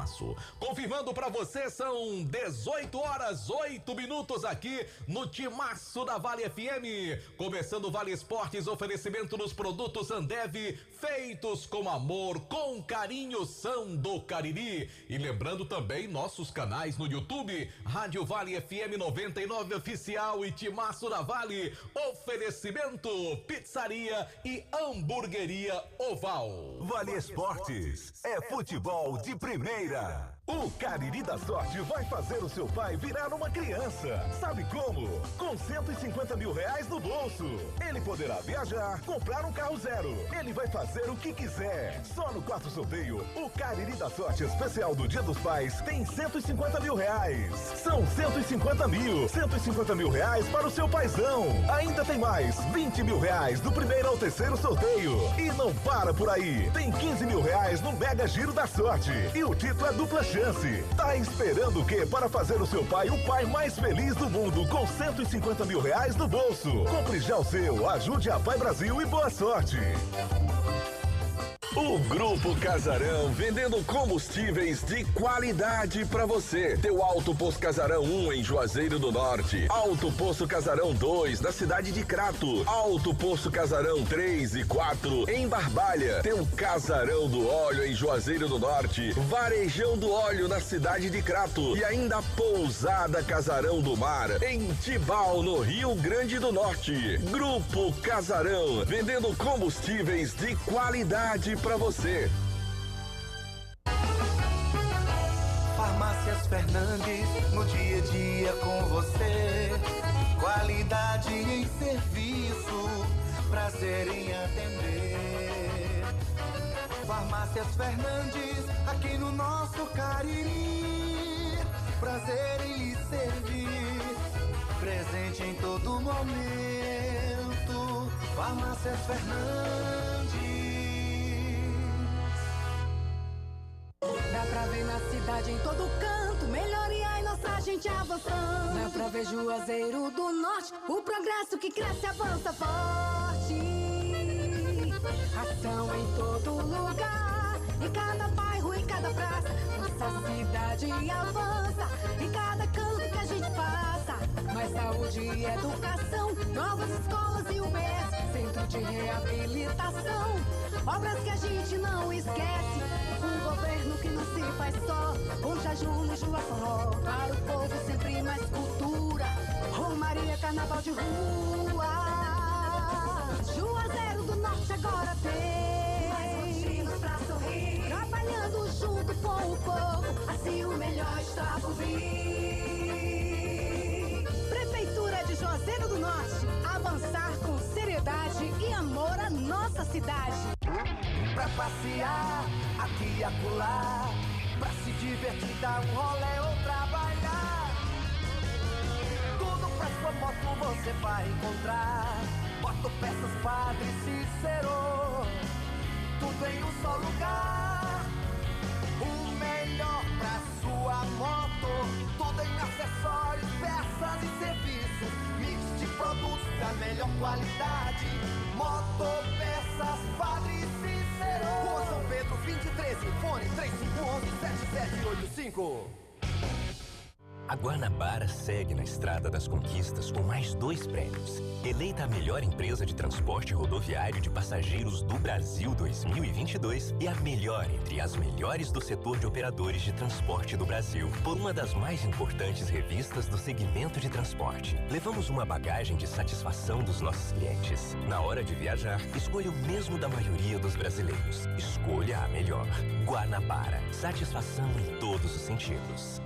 Timaço. Confirmando pra você, são 18 horas, 8 minutos aqui no Timaço da Vale FM. Começando o Vale Esportes, oferecimento dos produtos Ambev, feitos com amor, com carinho, são do Cariri. E lembrando também nossos canais no YouTube, Rádio Vale FM 99 Oficial e Timaço da Vale. Oferecimento Pizzaria e Hamburgueria Oval. Vale Esportes é futebol de primeira. O Cariri da Sorte vai fazer o seu pai virar uma criança. Sabe como? Com 150 mil reais no bolso. Ele poderá viajar, comprar um carro zero. Ele vai fazer o que quiser. Só no quarto sorteio, o Cariri da Sorte especial do Dia dos Pais tem 150 mil reais. São 150 mil reais para o seu paizão. Ainda tem mais 20 mil reais do primeiro ao terceiro sorteio. E não para por aí. Tem 15 mil reais no Mega Giro da Sorte. E o título é dupla chance. Tá esperando o quê para fazer o seu pai o pai mais feliz do mundo com 150 mil reais no bolso? Compre já o seu, ajude a Pai Brasil e boa sorte. O Grupo Casarão, vendendo combustíveis de qualidade pra você. Teu Alto Posto Casarão 1 em Juazeiro do Norte. Alto Posto Casarão 2 na cidade de Crato. Alto Posto Casarão 3 e 4 em Barbalha. Teu Casarão do Óleo em Juazeiro do Norte. Varejão do Óleo na cidade de Crato. E ainda Pousada Casarão do Mar em Tibau, no Rio Grande do Norte. Grupo Casarão, vendendo combustíveis de qualidade pra você. Farmácias Fernandes, no dia a dia com você. Qualidade em serviço, prazer em atender. Farmácias Fernandes, aqui no nosso Cariri. Prazer em lhe servir, presente em todo momento. Farmácias Fernandes. Dá pra ver na cidade em todo canto, melhoria e nossa gente avançando. Dá pra ver Juazeiro do Norte, o progresso que cresce avança forte. Ação em todo lugar, em cada bairro, em cada praça. Nossa cidade avança, em cada canto que a gente passa. Mais saúde e educação, novas escolas e UBS, centro de reabilitação, obras que a gente não esquece. Um governo que não se faz só, com jejum no Jua Forró. Para o povo sempre mais cultura, Romaria, carnaval de rua. Juazeiro do Norte agora tem mais motivos pra sorrir, trabalhando junto com o povo, assim o melhor está por vir. Prefeitura de Juazeiro do Norte, avançar com seriedade e amor à nossa cidade. Pra passear aqui e acolá, pra se divertir, dar um rolê ou trabalhar. Tudo pra sua moto você vai encontrar. Motopeças Padre Cícero, tudo em um só lugar. O melhor pra sua moto, tudo em acessórios, peças e serviços. Mix de produtos da melhor qualidade. Motopeças Padre Cícero, Rua São Pedro 2013, fone 3511-7785. A Guanabara segue na estrada das conquistas com mais 2 prêmios. Eleita a melhor empresa de transporte rodoviário de passageiros do Brasil 2022 e a melhor entre as melhores do setor de operadores de transporte do Brasil, por uma das mais importantes revistas do segmento de transporte. Levamos uma bagagem de satisfação dos nossos clientes. Na hora de viajar, escolha o mesmo da maioria dos brasileiros. Escolha a melhor. Guanabara. Satisfação em todos os sentidos.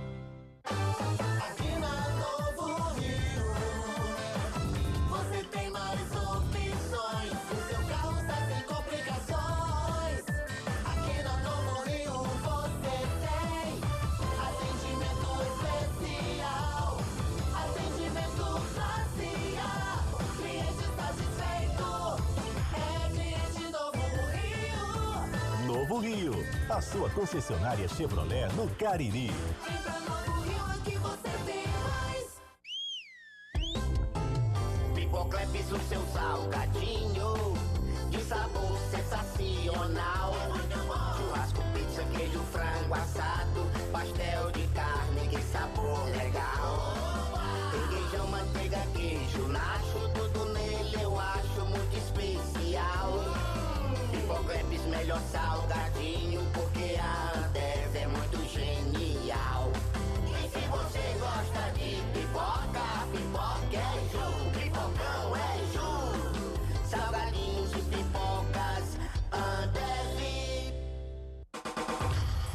Aqui na Novo Rio, você tem mais opções. O seu carro está sem complicações. Aqui na Novo Rio você tem atendimento especial, atendimento classe A. O cliente satisfeito é cliente Novo Rio. Novo Rio, a sua concessionária Chevrolet no Cariri. Pipocleps, o seu salgadinho de sabor sensacional. Churrasco, pizza, queijo, frango assado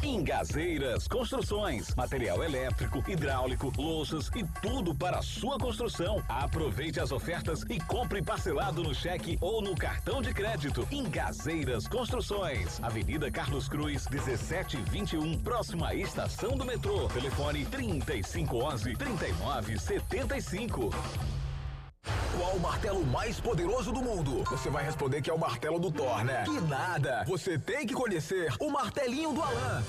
Ingazeiras Construções, material elétrico, hidráulico, louças e tudo para a sua construção. Aproveite as ofertas e compre parcelado no cheque ou no cartão de crédito. Ingazeiras Construções, Avenida Carlos Cruz, 1721, próximo à estação do metrô. Telefone 3511-3975. Qual o martelo mais poderoso do mundo? Você vai responder que é o martelo do Thor, né? Que nada! Você tem que conhecer o martelinho do Alan.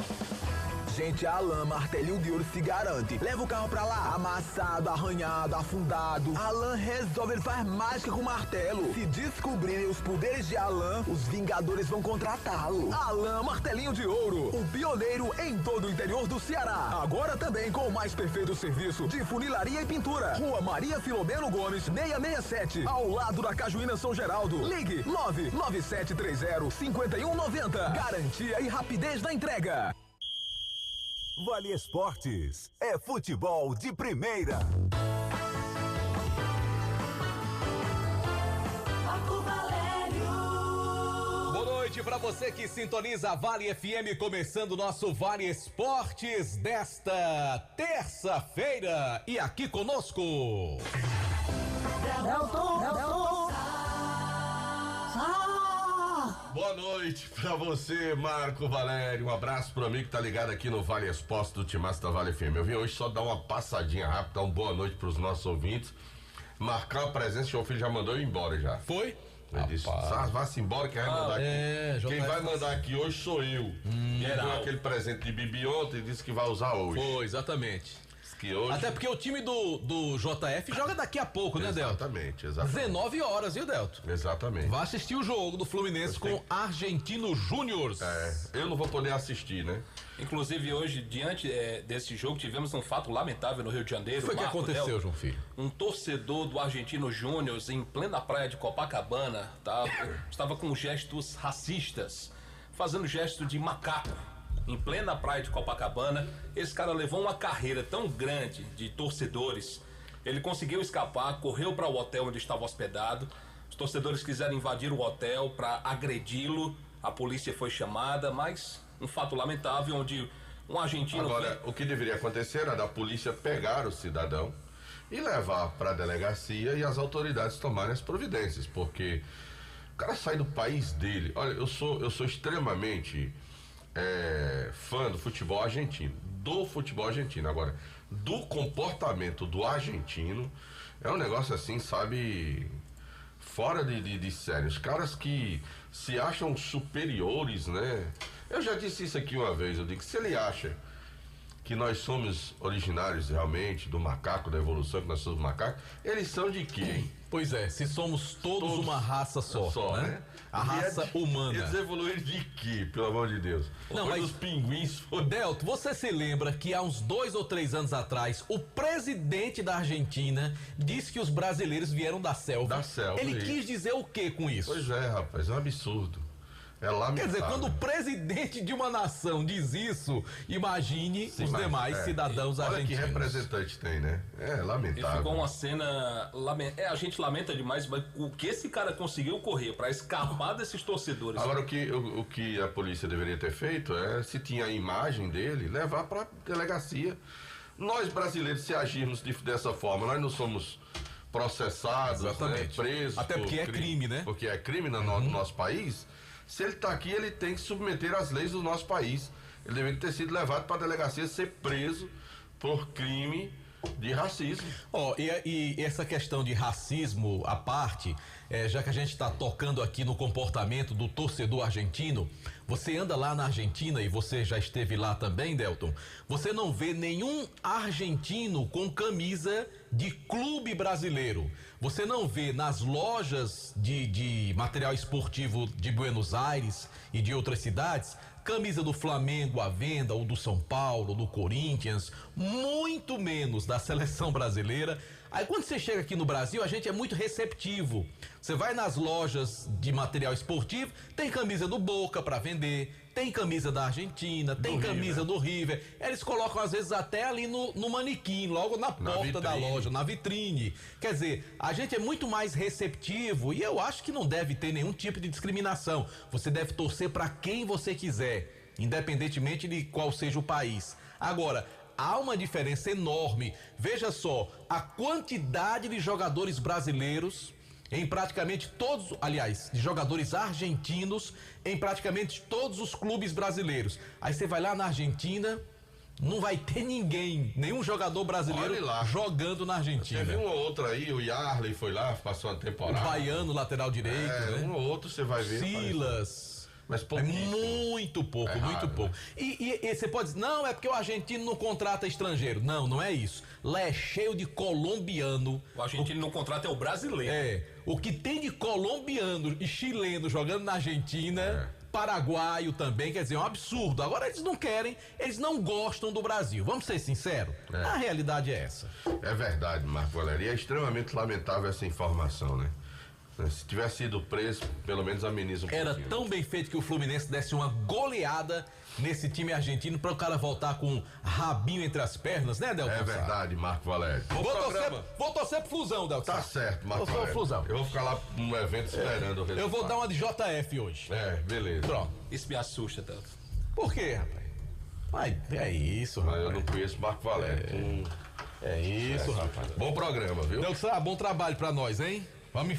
Gente, a Alan Martelinho de Ouro se garante. Leva o carro pra lá, amassado, arranhado, afundado. Alan resolve, ele faz mágica com o martelo. Se descobrirem os poderes de Alan, os Vingadores vão contratá-lo. Alan Martelinho de Ouro, o pioneiro em todo o interior do Ceará. Agora também com o mais perfeito serviço de funilaria e pintura. Rua Maria Filomeno Gomes, 667, ao lado da Cajuína São Geraldo. Ligue 99730-5190. Garantia e rapidez na entrega. Vale Esportes é futebol de primeira. Marco Valério. Boa noite pra você que sintoniza a Vale FM, começando o nosso Vale Esportes desta terça-feira. E aqui conosco... Boa noite pra você, Marco Valério. Um abraço pro amigo que tá ligado aqui no Vale Esportes do Timaço da Vale FM. Eu vim hoje só dar uma passadinha rápida, uma boa noite pros nossos ouvintes. Marcar a presença, o seu filho já mandou eu ir embora já. Foi? Ele disse, vá-se embora que vai mandar aqui. Quem vai mandar aqui hoje sou eu. Ele deu aquele presente de Bibi ontem e disse que vai usar hoje. Foi, exatamente. Que hoje... Até porque o time do JF joga daqui a pouco, né, Delto? Exatamente. 19 horas, viu, Delto? Exatamente. Vai assistir o jogo do Fluminense com Argentino Júnior. Eu não vou poder assistir, né? Inclusive hoje, diante desse jogo, tivemos um fato lamentável no Rio de Janeiro. O que foi que aconteceu, Delto? João Filho? Um torcedor do Argentino Júnior, em plena praia de Copacabana, estava com gestos racistas, fazendo gesto de macaco. Em plena praia de Copacabana, esse cara levou uma carreira tão grande de torcedores. Ele conseguiu escapar, correu para o hotel onde estava hospedado. Os torcedores quiseram invadir o hotel para agredi-lo. A polícia foi chamada, mas um fato lamentável onde um argentino... Agora, o que deveria acontecer era da polícia pegar o cidadão e levar para a delegacia e as autoridades tomarem as providências, porque o cara sai do país dele. Olha, eu sou extremamente... fã do futebol argentino, agora, do comportamento do argentino, é um negócio assim, sabe, fora de série. Os caras que se acham superiores, né? Eu já disse isso aqui uma vez, eu digo que se ele acha que nós somos originários realmente do macaco, da evolução, que nós somos macacos, eles são de quem? Pois é, se somos todos uma raça só, né? A E raça humana. Eles evoluíram de quê, pelo amor de Deus? Não, mas mas os pinguins foram... Delto, você se lembra que há uns 2 ou 3 anos atrás, o presidente da Argentina disse que os brasileiros vieram da selva. Da selva, Ele isso. quis dizer o que com isso? Pois é, rapaz, é um absurdo. É lamentável. Quer dizer, quando o presidente de uma nação diz isso, imagine Sim, os mas, demais cidadãos olha argentinos. que representante tem, né? É E lamentável. ficou uma cena... a gente lamenta demais, mas o que esse cara conseguiu correr para escapar desses torcedores... Agora, o que a polícia deveria ter feito é, se tinha a imagem dele, levar para delegacia. Nós brasileiros, se agirmos dessa forma, nós não somos processados, né, Exatamente. presos. Até porque é crime, né? Porque é crime no nosso país. Se ele está aqui, ele tem que submeter às leis do nosso país. Ele deveria ter sido levado para a delegacia, ser preso por crime de racismo. E essa questão de racismo à parte, já que a gente está tocando aqui no comportamento do torcedor argentino, você anda lá na Argentina e você já esteve lá também, Delton, você não vê nenhum argentino com camisa de clube brasileiro. Você não vê nas lojas de material esportivo de Buenos Aires e de outras cidades camisa do Flamengo à venda, ou do São Paulo, do Corinthians, muito menos da seleção brasileira. Aí quando você chega aqui no Brasil, a gente é muito receptivo. Você vai nas lojas de material esportivo, tem camisa do Boca para vender, tem camisa da Argentina, tem camisa do River. Eles colocam às vezes até ali no manequim, logo na porta da loja, na vitrine. Quer dizer, a gente é muito mais receptivo e eu acho que não deve ter nenhum tipo de discriminação. Você deve torcer para quem você quiser. independentemente de qual seja o país. Agora, há uma diferença enorme. Veja só, a quantidade de jogadores brasileiros em praticamente todos, aliás, de jogadores argentinos em praticamente todos os clubes brasileiros. Aí você vai lá na Argentina, não vai ter ninguém, nenhum jogador brasileiro jogando na Argentina. Teve um ou outro aí, o Yarley foi lá, passou uma temporada. O Baiano, lateral direito, né? Um ou outro você vai ver. Silas. Mas é muito pouco, muito pouco. E você pode dizer, não, é porque o argentino não contrata estrangeiro. Não, não é isso. Lá é cheio de colombiano. O argentino não contrata é o brasileiro. O que tem de colombiano e chileno jogando na Argentina, paraguaio também, quer dizer, é um absurdo. Agora eles não querem, eles não gostam do Brasil. Vamos ser sinceros? A realidade é essa. É verdade, Marco Valério. E é extremamente lamentável essa informação, né? Se tivesse sido preso, pelo menos ameniza um pouquinho. Era tão bem feito que o Fluminense desse uma goleada nesse time argentino para o cara voltar com rabinho entre as pernas, né, Delton? É verdade, Marco Valério. Vou torcer pro Flusão, Delton. Tá certo, Marco Valério. Flusão. Eu vou ficar lá no evento esperando o resultado. Eu vou dar uma de JF hoje. Beleza. Pronto. Isso me assusta, Delton. Por quê, rapaz? Mas é isso, rapaz. Mas eu não conheço Marco Valério. É isso, rapaz. Bom programa, viu? Delton, bom trabalho pra nós, hein? Vamos em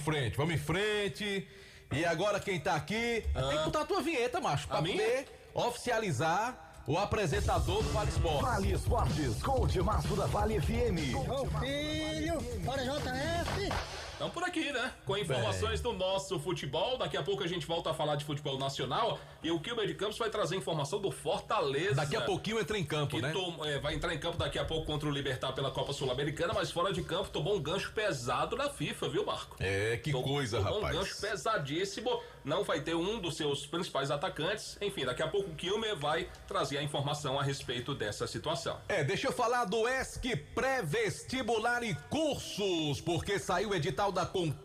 frente. E agora quem tá aqui, tem que botar a tua vinheta, macho, pra poder oficializar o apresentador do Vale Esportes. Vale Esportes, com o timaço da Vale FM. Ô filho, bora JF. Estamos por aqui, né? Com informações do nosso futebol. Daqui a pouco a gente volta a falar de futebol nacional. E o Kilber de Campos vai trazer informação do Fortaleza. Daqui a pouquinho entra em campo, né? Vai entrar em campo daqui a pouco contra o Libertad pela Copa Sul-Americana, mas fora de campo tomou um gancho pesado na FIFA, viu, Marco? Que coisa, rapaz. Tomou um gancho pesadíssimo. Não vai ter um dos seus principais atacantes. Enfim, daqui a pouco o Kilmer vai trazer a informação a respeito dessa situação. Deixa eu falar do ESC Pré-Vestibular e Cursos, porque saiu o edital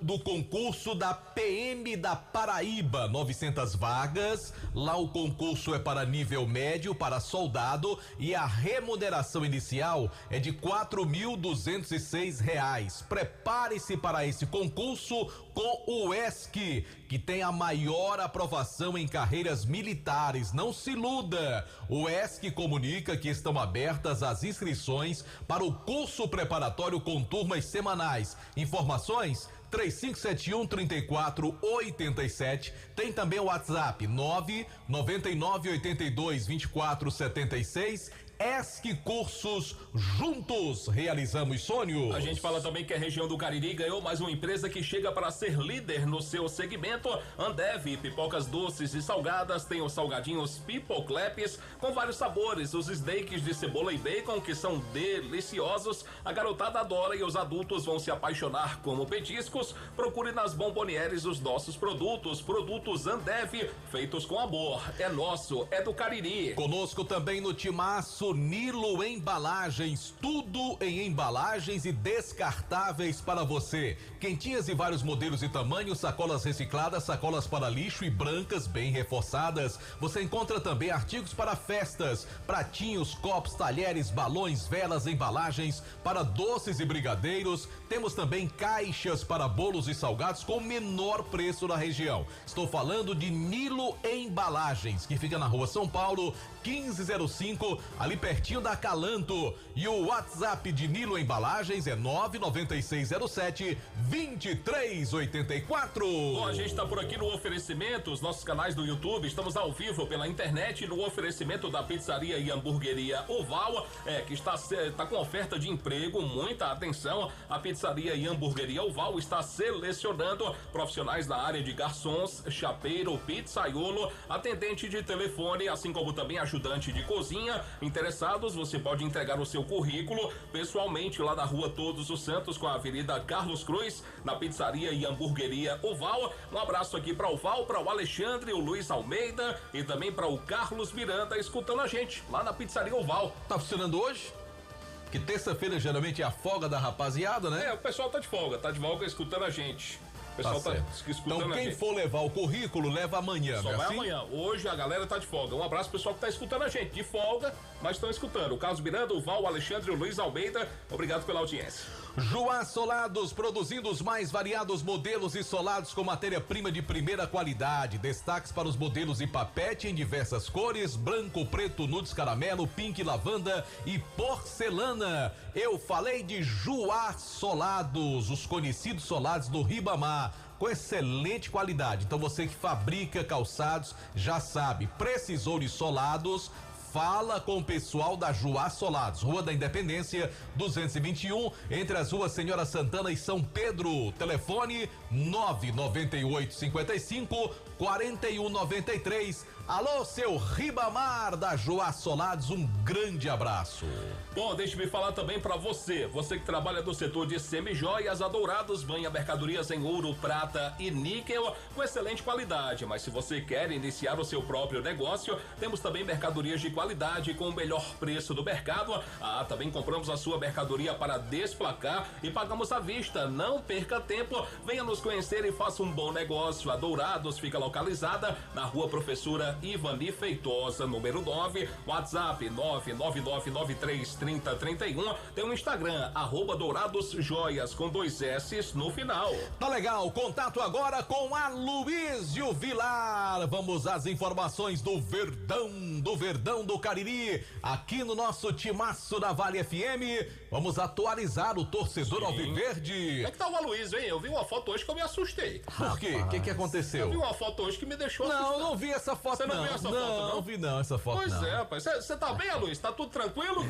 do concurso da PM da Paraíba, 900 vagas. Lá o concurso é para nível médio, para soldado, e a remuneração inicial é de R$4.206. Prepare-se para esse concurso com o ESC, que tem a maior aprovação em carreiras militares. Não se iluda. O ESC comunica que estão abertas as inscrições para o curso preparatório com turmas semanais. Informações 3571-3487. Tem também o WhatsApp 999822476. ESC Cursos, juntos realizamos sonhos. A gente fala também que a região do Cariri ganhou mais uma empresa que chega para ser líder no seu segmento. Ambev, pipocas doces e salgadas, tem os salgadinhos Pipocleps com vários sabores, os steaks de cebola e bacon que são deliciosos. A garotada adora e os adultos vão se apaixonar como petiscos. Procure nas bombonieres os nossos produtos Ambev, feitos com amor. É nosso, é do Cariri. Conosco também no timaço Nilo Embalagens, tudo em embalagens e descartáveis para você. Quentinhas e vários modelos e tamanhos, sacolas recicladas, sacolas para lixo e brancas bem reforçadas. Você encontra também artigos para festas, pratinhos, copos, talheres, balões, velas, embalagens para doces e brigadeiros. Temos também caixas para bolos e salgados com o menor preço da região. Estou falando de Nilo Embalagens, que fica na Rua São Paulo, 1505, ali pertinho da Calanto. E o WhatsApp de Nilo Embalagens é 99607-2384. Bom, a gente tá por aqui no oferecimento, os nossos canais do YouTube, estamos ao vivo pela internet no oferecimento da pizzaria e hamburgueria Oval, que está com oferta de emprego, muita atenção. A pizzaria e hamburgueria Oval está selecionando profissionais da área de garçons, chapeiro, pizzaiolo, atendente de telefone, assim como também ajudante de cozinha. Interessados, você pode entregar o seu currículo pessoalmente lá na Rua Todos os Santos com a Avenida Carlos Cruz, na pizzaria e hamburgueria Oval. Um abraço aqui para o Oval, para o Alexandre, o Luiz Almeida e também para o Carlos Miranda escutando a gente lá na pizzaria Oval. Tá funcionando hoje? Que terça-feira geralmente é a folga da rapaziada, né? O pessoal tá de folga escutando a gente. O pessoal tá escutando então a quem gente. for levar o currículo, leva amanhã, Só né? vai Assim? amanhã. Hoje a galera tá de folga. Um abraço pro pessoal que tá escutando a gente. De folga, mas estão escutando. O Carlos Miranda, o Val, o Alexandre, o Luiz Almeida. Obrigado pela audiência. Joá Solados, produzindo os mais variados modelos e solados com matéria-prima de primeira qualidade. Destaques para os modelos Ipapete em diversas cores: branco, preto, nudes, caramelo, pink, lavanda e porcelana. Eu falei de Joá Solados, os conhecidos solados do Ribamar, com excelente qualidade. Então você que fabrica calçados já sabe, precisou de solados, fala com o pessoal da Joá Solados, Rua da Independência 221, entre as ruas Senhora Santana e São Pedro. Telefone 99855-4193. Alô, seu Ribamar da Joá Solados, um grande abraço. Bom, deixe-me falar também pra você que trabalha no setor de semijoias, a Dourados banha mercadorias em ouro, prata e níquel com excelente qualidade. Mas se você quer iniciar o seu próprio negócio, temos também mercadorias de qualidade com o melhor preço do mercado. Também compramos a sua mercadoria para desplacar e pagamos à vista. Não perca tempo, venha nos conhecer e faça um bom negócio. A Dourados fica localizada na Rua Professora Ivani Feitosa, número 9, WhatsApp 999933031, tem um Instagram, @DouradosJoias com 2 S no final. Tá legal, contato agora com Aloísio Vilar. Vamos às informações do Verdão do Cariri, aqui no nosso timaço da Vale FM. Vamos atualizar o torcedor alviverde. Como é que tá o Aloísio, hein? Eu vi uma foto hoje que eu me assustei. Por quê? O que aconteceu? Eu vi uma foto hoje que me deixou assustado. Não vi essa foto. Você não viu essa foto, não? Não vi não essa foto, Pois não. é, rapaz. Você tá bem, Aloísio? Tá tudo tranquilo?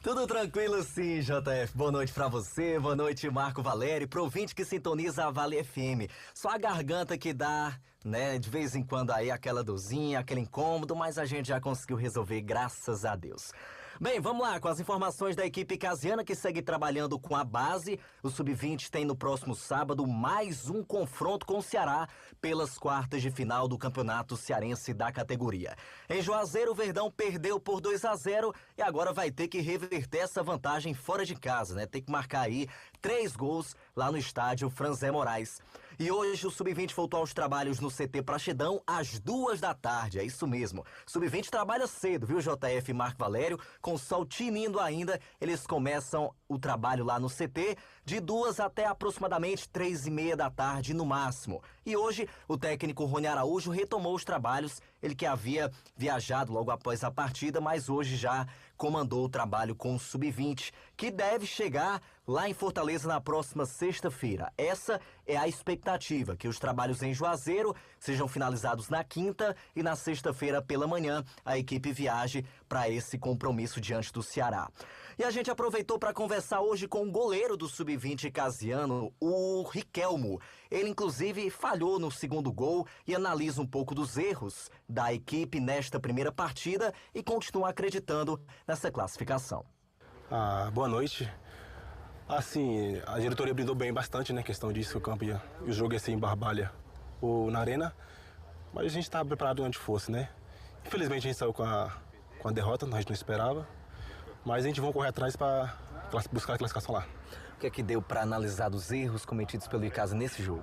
Tudo tranquilo sim, JF. Boa noite pra você, boa noite Marco Valério, pro ouvinte que sintoniza a Vale FM. Só a garganta que dá, né, de vez em quando aí aquela dorzinha, aquele incômodo, mas a gente já conseguiu resolver, graças a Deus. Bem, vamos lá com as informações da equipe casiana que segue trabalhando com a base. O Sub-20 tem no próximo sábado mais um confronto com o Ceará pelas quartas de final do Campeonato Cearense da categoria. Em Juazeiro, o Verdão perdeu por 2-0 e agora vai ter que reverter essa vantagem fora de casa, né? Tem que marcar aí 3 gols lá no estádio Franzé Moraes. E hoje o Sub-20 voltou aos trabalhos no CT Praxedão às 2 da tarde, é isso mesmo. Sub-20 trabalha cedo, viu, JF e Marco Valério? Com o sol tinindo ainda, eles começam o trabalho lá no CT de 2 até aproximadamente 3:30 da tarde no máximo. E hoje o técnico Rony Araújo retomou os trabalhos, ele que havia viajado logo após a partida, mas hoje já comandou o trabalho com o Sub-20, que deve chegar lá em Fortaleza na próxima sexta-feira. Essa é a expectativa, que os trabalhos em Juazeiro sejam finalizados na quinta e na sexta-feira pela manhã a equipe viaje para esse compromisso diante do Ceará. E a gente aproveitou para conversar hoje com o goleiro do Sub-20 casiano, o Riquelmo. Ele, inclusive, falhou no segundo gol e analisa um pouco dos erros da equipe nesta primeira partida e continua acreditando nessa classificação. Boa noite. Assim, a diretoria brindou bem bastante, né? Questão disso, que o campo e o jogo ia ser em Barbalha ou na Arena. Mas a gente estava preparado onde fosse, né? Infelizmente a gente saiu com a derrota, a gente não esperava. Mas a gente vai correr atrás para buscar a classificação lá. O que é que deu para analisar dos erros cometidos pelo Icasa nesse jogo?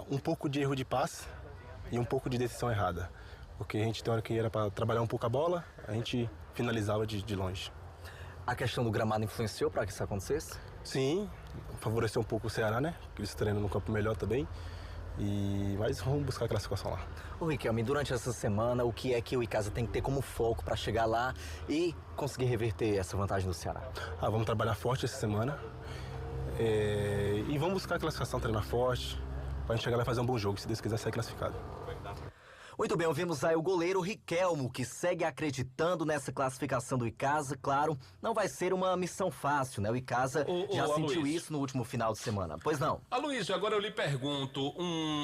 Um pouco de erro de passe e um pouco de decisão errada. Porque a gente tem hora que era para trabalhar um pouco a bola, a gente finalizava de longe. A questão do gramado influenciou para que isso acontecesse? Sim, favoreceu um pouco o Ceará, né? Que eles treinam no campo melhor também. Mas vamos buscar a classificação lá. Ô Riquelme, durante essa semana, o que é que o Icasa tem que ter como foco para chegar lá e conseguir reverter essa vantagem do Ceará? Vamos trabalhar forte essa semana. E vamos buscar a classificação, treinar forte, para a gente chegar lá e fazer um bom jogo, se Deus quiser sair classificado. Muito bem, ouvimos aí o goleiro Riquelmo, que segue acreditando nessa classificação do Icasa. Claro, não vai ser uma missão fácil, né? O Icasa já sentiu Aloysio. isso no último final de semana. Pois não? Aloysio, agora eu lhe pergunto,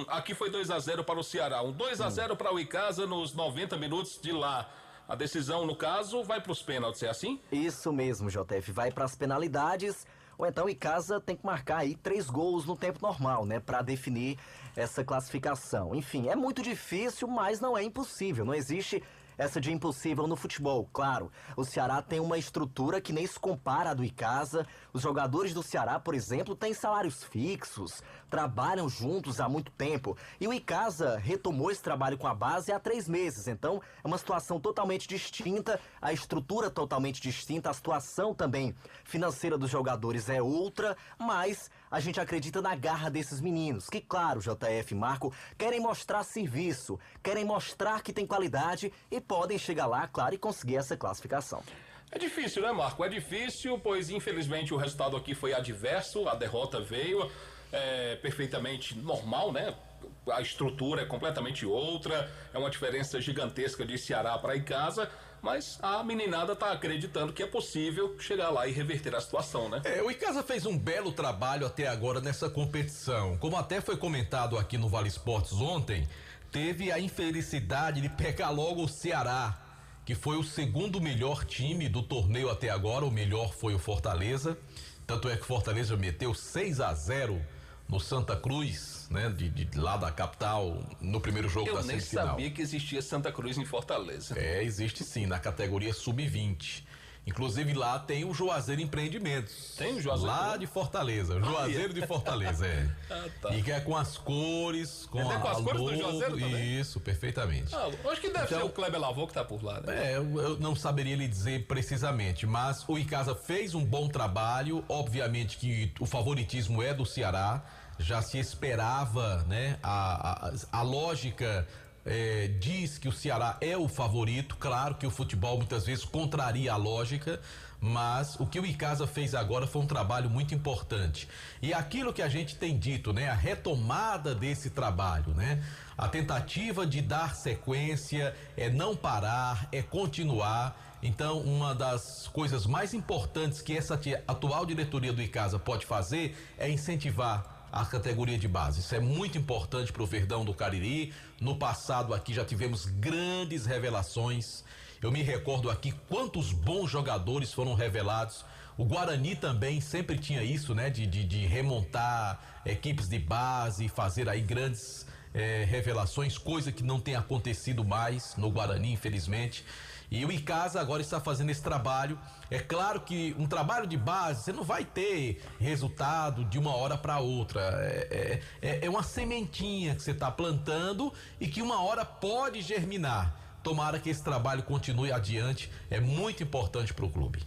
aqui foi 2-0 para o Ceará, 2-0 para o Icasa nos 90 minutos de lá. A decisão, no caso, vai para os pênaltis, é assim? Isso mesmo, JF, vai para as penalidades. Ou então o Icasa tem que marcar aí 3 gols no tempo normal, né? Para definir essa classificação. Enfim, é muito difícil, mas não é impossível. Não existe essa de impossível no futebol. Claro, o Ceará tem uma estrutura que nem se compara à do Icasa. Os jogadores do Ceará, por exemplo, têm salários fixos, trabalham juntos há muito tempo. E o Icasa retomou esse trabalho com a base há 3 meses. Então, é uma situação totalmente distinta, a estrutura totalmente distinta, a situação também financeira dos jogadores é outra, mas a gente acredita na garra desses meninos, que, claro, JF e Marco, querem mostrar serviço, querem mostrar que tem qualidade e podem chegar lá, claro, e conseguir essa classificação. É difícil, né, Marco? É difícil, pois infelizmente o resultado aqui foi adverso, a derrota veio perfeitamente normal, né? A estrutura é completamente outra, é uma diferença gigantesca de Ceará para Icasa, mas a meninada tá acreditando que é possível chegar lá e reverter a situação, né? O Icasa fez um belo trabalho até agora nessa competição. Como até foi comentado aqui no Vale Esportes ontem, teve a infelicidade de pegar logo o Ceará, que foi o segundo melhor time do torneio até agora, o melhor foi o Fortaleza. Tanto é que o Fortaleza meteu 6-0 no Santa Cruz, né, de lá da capital, no primeiro jogo da semifinal. Eu nem sabia que existia Santa Cruz em Fortaleza. Existe sim, na categoria sub-20. Inclusive lá tem o Juazeiro Empreendimentos. Tem o Juazeiro? Lá de Fortaleza, Juazeiro de Fortaleza, tá. E que é com as cores, com com as cores do Juazeiro também? Isso, perfeitamente. Acho que deve ser o Kleber Lavô que tá por lá, né? Eu não saberia lhe dizer precisamente, mas o Icasa fez um bom trabalho, obviamente que o favoritismo é do Ceará, já se esperava, né? A lógica diz que o Ceará é o favorito. Claro que o futebol muitas vezes contraria a lógica, mas o que o Icasa fez agora foi um trabalho muito importante. E aquilo que a gente tem dito, né? A retomada desse trabalho, né? A tentativa de dar sequência, é não parar, é continuar. Então, uma das coisas mais importantes que essa atual diretoria do Icasa pode fazer é incentivar a categoria de base. Isso é muito importante para o Verdão do Cariri. No passado aqui já tivemos grandes revelações. Eu me recordo aqui quantos bons jogadores foram revelados. O Guarani também sempre tinha isso, né? De remontar equipes de base e fazer aí grandes revelações, coisa que não tem acontecido mais no Guarani, infelizmente. E o Icasa agora está fazendo esse trabalho. É claro que um trabalho de base, você não vai ter resultado de uma hora para outra. É uma sementinha que você está plantando e que uma hora pode germinar. Tomara que esse trabalho continue adiante. É muito importante para o clube.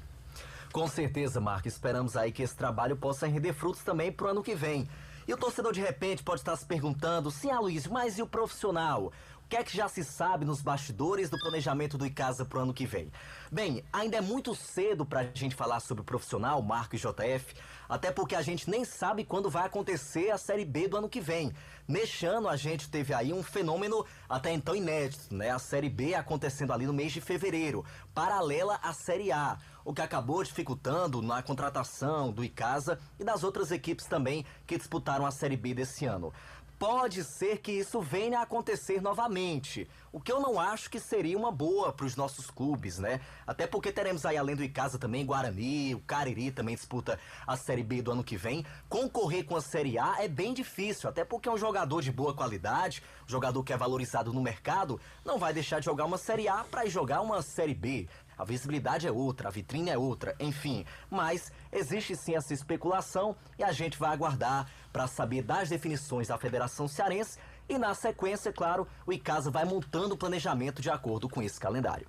Com certeza, Marco. Esperamos aí que esse trabalho possa render frutos também pro ano que vem. E o torcedor de repente pode estar se perguntando: sim, Aloysio, mas e o profissional? O que é que já se sabe nos bastidores do planejamento do Icasa pro ano que vem? Bem, ainda é muito cedo pra gente falar sobre o profissional, Marco e JF, até porque a gente nem sabe quando vai acontecer a Série B do ano que vem. Neste ano a gente teve aí um fenômeno até então inédito, né? A Série B acontecendo ali no mês de fevereiro, paralela à Série A, o que acabou dificultando na contratação do Icasa e das outras equipes também que disputaram a Série B desse ano. Pode ser que isso venha a acontecer novamente, o que eu não acho que seria uma boa para os nossos clubes, né? Até porque teremos aí, além do Icasa, também Guarani, o Cariri também disputa a Série B do ano que vem. Concorrer com a Série A é bem difícil, até porque é um jogador de boa qualidade, um jogador que é valorizado no mercado, não vai deixar de jogar uma Série A para ir jogar uma Série B. A visibilidade é outra, a vitrine é outra, enfim. Mas existe sim essa especulação e a gente vai aguardar para saber das definições da Federação Cearense e, na sequência, claro, o Icasa vai montando o planejamento de acordo com esse calendário.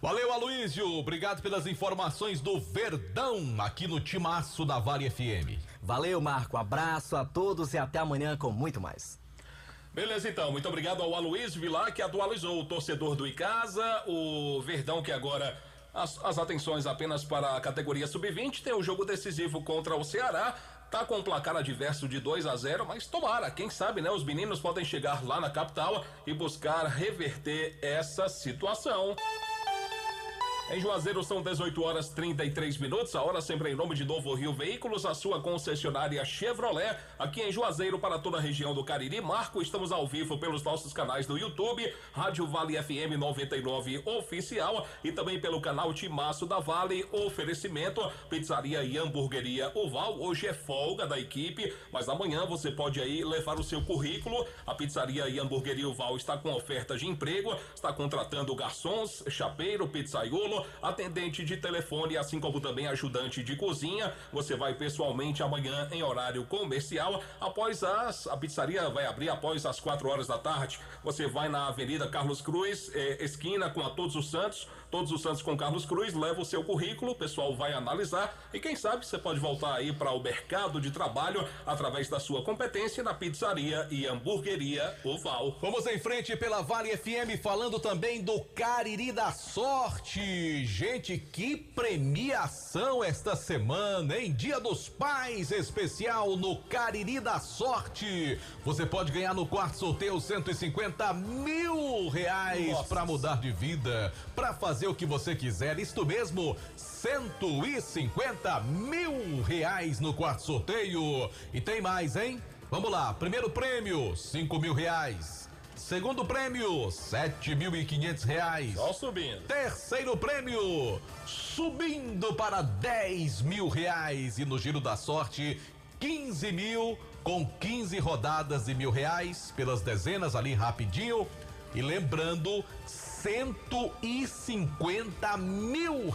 Valeu, Aloysio. Obrigado pelas informações do Verdão aqui no Timaço da Vale FM. Valeu, Marco. Um abraço a todos e até amanhã com muito mais. Beleza, então. Muito obrigado ao Aloysio Vilar, que atualizou o torcedor do Icasa, o Verdão, que agora as atenções apenas para a categoria sub-20, tem o jogo decisivo contra o Ceará, tá com um placar adverso de 2-0, mas tomara, quem sabe, né? Os meninos podem chegar lá na capital e buscar reverter essa situação. Em Juazeiro são 18h33, a hora sempre em nome de Novo Rio Veículos, a sua concessionária Chevrolet, aqui em Juazeiro para toda a região do Cariri. Marco, estamos ao vivo pelos nossos canais do YouTube, Rádio Vale FM 99 Oficial e também pelo canal Timaço da Vale. Oferecimento, pizzaria e hamburgueria Oval. Hoje é folga da equipe, mas amanhã você pode aí levar o seu currículo. A pizzaria e hamburgueria Oval está com ofertas de emprego, está contratando garçons, chapeiro, pizzaiolo, atendente de telefone, assim como também ajudante de cozinha. Você vai pessoalmente amanhã em horário comercial. A pizzaria vai abrir após as 4 horas da tarde. Você vai na Avenida Carlos Cruz, esquina com a Todos os Santos com Carlos Cruz, leva o seu currículo, o pessoal vai analisar e quem sabe você pode voltar aí para o mercado de trabalho através da sua competência na pizzaria e hamburgueria Oval. Vamos em frente pela Vale FM falando também do Cariri da Sorte. Gente, que premiação esta semana, hein? Dia dos Pais especial no Cariri da Sorte. Você pode ganhar no quarto sorteio R$150 mil para mudar de vida, para fazer o que você quiser, isto mesmo, R$150 mil no quarto sorteio. E tem mais, hein? Vamos lá, primeiro prêmio, R$5 mil. Segundo prêmio, R$7.500. Só subindo. Terceiro prêmio, subindo para R$10 mil. E no giro da sorte, 15 mil com 15 rodadas de R$1.000 pelas dezenas ali rapidinho. E lembrando, R$150 mil.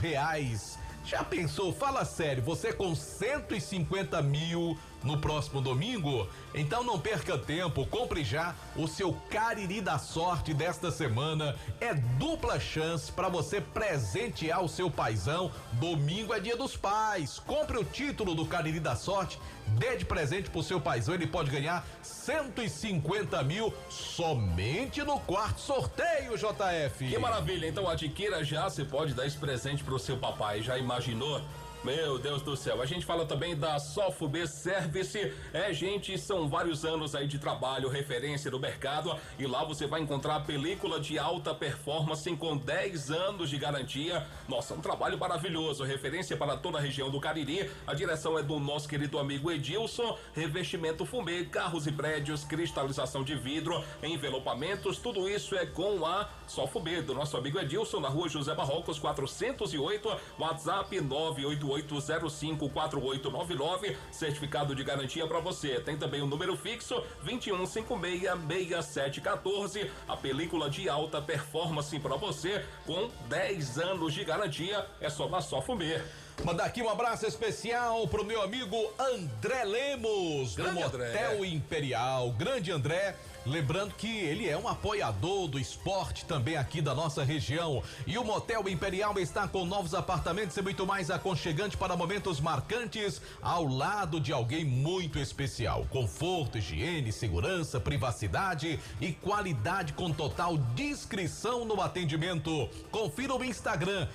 Já pensou? Fala sério, você com 150 mil no próximo domingo? Então não perca tempo, compre já o seu Cariri da Sorte desta semana. É dupla chance para você presentear o seu paizão. Domingo é Dia dos Pais. Compre o título do Cariri da Sorte, dê de presente pro seu paizão, ele pode ganhar 150 mil somente no quarto sorteio, JF. Que maravilha, então adquira já, você pode dar esse presente pro seu papai, já imaginou? Meu Deus do céu, a gente fala também da Sofub Service, gente, são vários anos aí de trabalho, referência no mercado, e lá você vai encontrar película de alta performance com 10 anos de garantia. Nossa, um trabalho maravilhoso, referência para toda a região do Cariri. A direção é do nosso querido amigo Edilson. Revestimento fumê, carros e prédios, cristalização de vidro, envelopamentos, tudo isso é com a Sofub do nosso amigo Edilson, na rua José Barrocos 408, WhatsApp 988054899, certificado de garantia para você. Tem também o número fixo 21566714, a película de alta performance para você com 10 anos de garantia, é só na Sofumê. Mandar aqui um abraço especial pro meu amigo André Lemos, do Motel Imperial. Grande André. Lembrando que ele é um apoiador do esporte também aqui da nossa região. E o Motel Imperial está com novos apartamentos e muito mais aconchegante para momentos marcantes ao lado de alguém muito especial. Conforto, higiene, segurança, privacidade e qualidade com total discrição no atendimento. Confira o Instagram,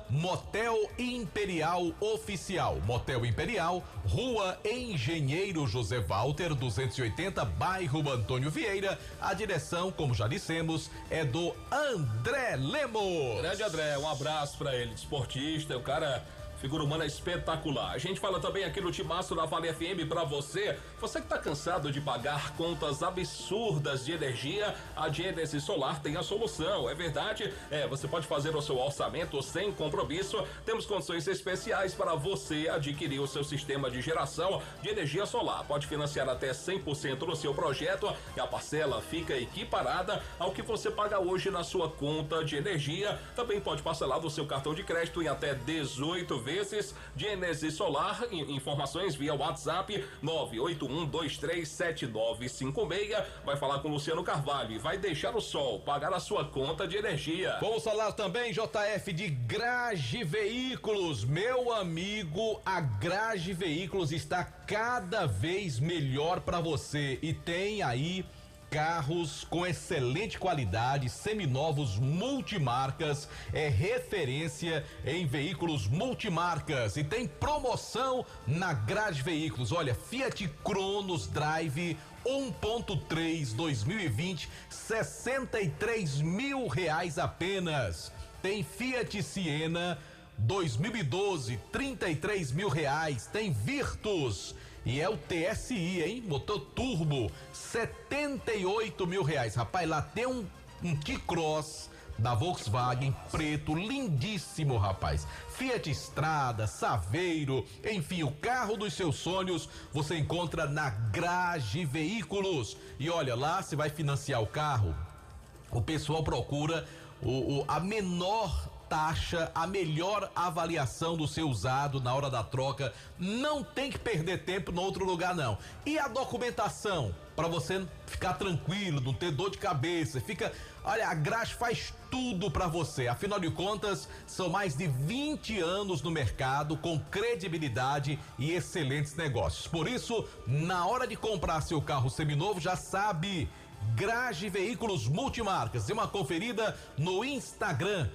@Motel Imperial Oficial. Motel Imperial, Rua Engenheiro José Walter, 280, bairro Antônio Vieira. A direção, como já dissemos, é do André Lemos. Grande André, um abraço pra ele, desportista, o cara, figura humana espetacular. A gente fala também aqui no Timaço da Vale FM pra você que tá cansado de pagar contas absurdas de energia, a Gênesis Solar tem a solução, é verdade, você pode fazer o seu orçamento sem compromisso, temos condições especiais para você adquirir o seu sistema de geração de energia solar, pode financiar até 100% no seu projeto e a parcela fica equiparada ao que você paga hoje na sua conta de energia, também pode parcelar do seu cartão de crédito em até 18 vezes. Gênesis Solar, informações via WhatsApp 981237956. Vai falar com Luciano Carvalho e vai deixar o sol pagar a sua conta de energia. Vamos falar também, JF, de Grage Veículos. Meu amigo, a Grage Veículos está cada vez melhor para você e tem aí carros com excelente qualidade, seminovos multimarcas, é referência em veículos multimarcas e tem promoção na Grade Veículos. Olha, Fiat Cronos Drive 1.3 2020, R$63 mil apenas. Tem Fiat Siena 2012, 33 mil reais. Tem Virtus e é o TSI, hein? Motor turbo, 78 mil reais. Rapaz, lá tem um T-Cross da Volkswagen preto, lindíssimo, rapaz. Fiat Strada, Saveiro, enfim, o carro dos seus sonhos você encontra na Grage Veículos. E olha, lá você vai financiar o carro, o pessoal procura a menor taxa, a melhor avaliação do seu usado na hora da troca. Não tem que perder tempo no outro lugar, não. E a documentação, para você ficar tranquilo, não ter dor de cabeça, olha, a Grage faz tudo para você. Afinal de contas, são mais de 20 anos no mercado, com credibilidade e excelentes negócios. Por isso, na hora de comprar seu carro seminovo, já sabe, Grage Veículos Multimarcas. Dê uma conferida no Instagram,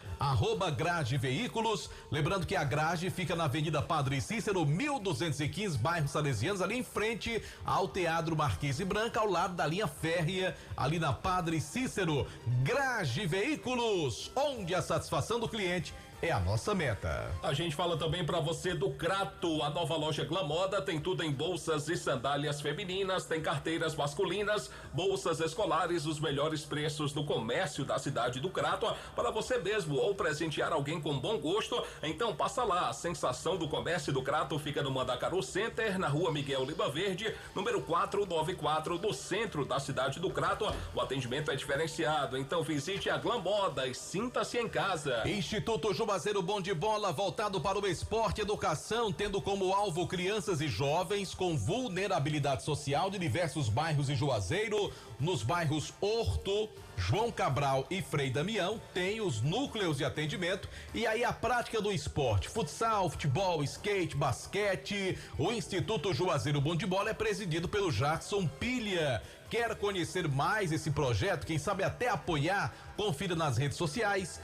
@Grage Veículos. Lembrando que a Grage fica na Avenida Padre Cícero, 1215, bairro Salesianos, ali em frente ao Teatro Marquês e Branca, ao lado da linha férrea, ali na Padre Cícero. Grage Veículos, onde a satisfação do cliente é a nossa meta. A gente fala também pra você do Crato, a nova loja Glamoda. Tem tudo em bolsas e sandálias femininas, tem carteiras masculinas, bolsas escolares, os melhores preços do comércio da cidade do Crato, para você mesmo ou presentear alguém com bom gosto. Então passa lá, a sensação do comércio do Crato fica no Mandacaru Center, na rua Miguel Lima Verde, número 494, no centro da cidade do Crato. O atendimento é diferenciado, então visite a Glamoda e sinta-se em casa. Instituto Juazeiro Bom de Bola, voltado para o esporte e educação, tendo como alvo crianças e jovens com vulnerabilidade social de diversos bairros de Juazeiro. Nos bairros Horto, João Cabral e Frei Damião, tem os núcleos de atendimento e aí a prática do esporte, futsal, futebol, skate, basquete. O Instituto Juazeiro Bom de Bola é presidido pelo Jackson Pilha. Quer conhecer mais esse projeto, quem sabe até apoiar? Confira nas redes sociais,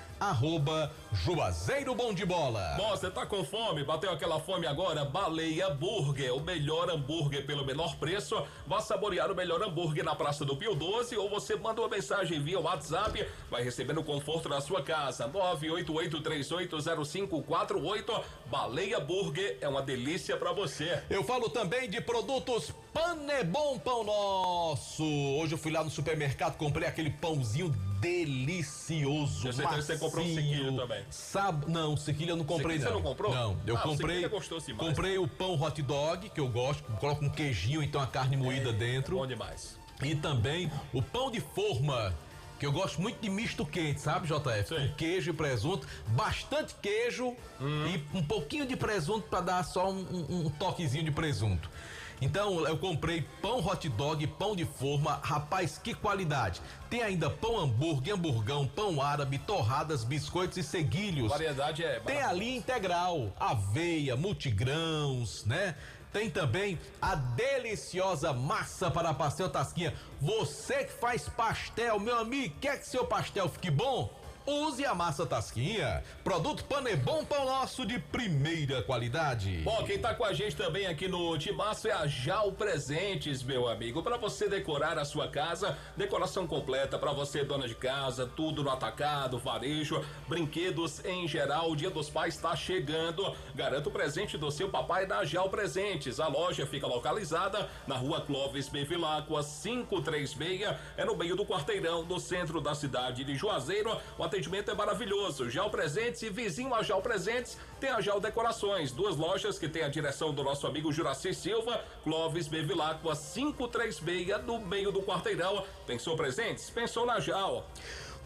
@Juazeiro Bom de Bola. Bom, você tá com fome? Bateu aquela fome agora? Baleia Burger, o melhor hambúrguer pelo menor preço. Vá saborear o melhor hambúrguer na Praça do Pio 12 ou você manda uma mensagem via WhatsApp, vai receber no conforto da sua casa. 988380548. Baleia Burger é uma delícia pra você. Eu falo também de produtos Panebom Pão Nosso. Hoje eu fui lá no supermercado, comprei aquele pãozinho delicioso. Eu sei que você comprou um sequilho também. Não, sequilho eu não comprei, não. Você não comprou? Não, eu comprei. É gostoso demais. Comprei o pão hot dog, que eu gosto, coloco um queijinho, então a carne moída dentro. Bom demais. E também o pão de forma, que eu gosto muito de misto quente, sabe, JF? Sim. Com queijo e presunto, bastante queijo e um pouquinho de presunto para dar só um toquezinho de presunto. Então eu comprei pão hot dog, pão de forma, rapaz, que qualidade. Tem ainda pão hambúrguer, hamburgão, pão árabe, torradas, biscoitos e seguilhos. A variedade é Tem a linha integral, aveia, multigrãos, né? Tem também a deliciosa massa para pastel Tasquinha. Você que faz pastel, meu amigo, quer que seu pastel fique bom? Use a massa Tasquinha. Produto Panebom Pão Nosso de primeira qualidade. Bom, quem tá com a gente também aqui no Timaço é a Jal Presentes, meu amigo. Para você decorar a sua casa, decoração completa para você, dona de casa, tudo no atacado, varejo, brinquedos em geral. O Dia dos Pais está chegando. Garanta o presente do seu papai da Jal Presentes. A loja fica localizada na rua Clóvis Bevilacqua 536. É no meio do quarteirão, no centro da cidade de Juazeiro. O atendimento é maravilhoso. Jal Presentes e vizinho a Jal Presentes tem a Jal Decorações, duas lojas que tem a direção do nosso amigo Juraci Silva, Clóvis Bevilacqua 536, no meio do quarteirão. Pensou presentes? Pensou na Jal.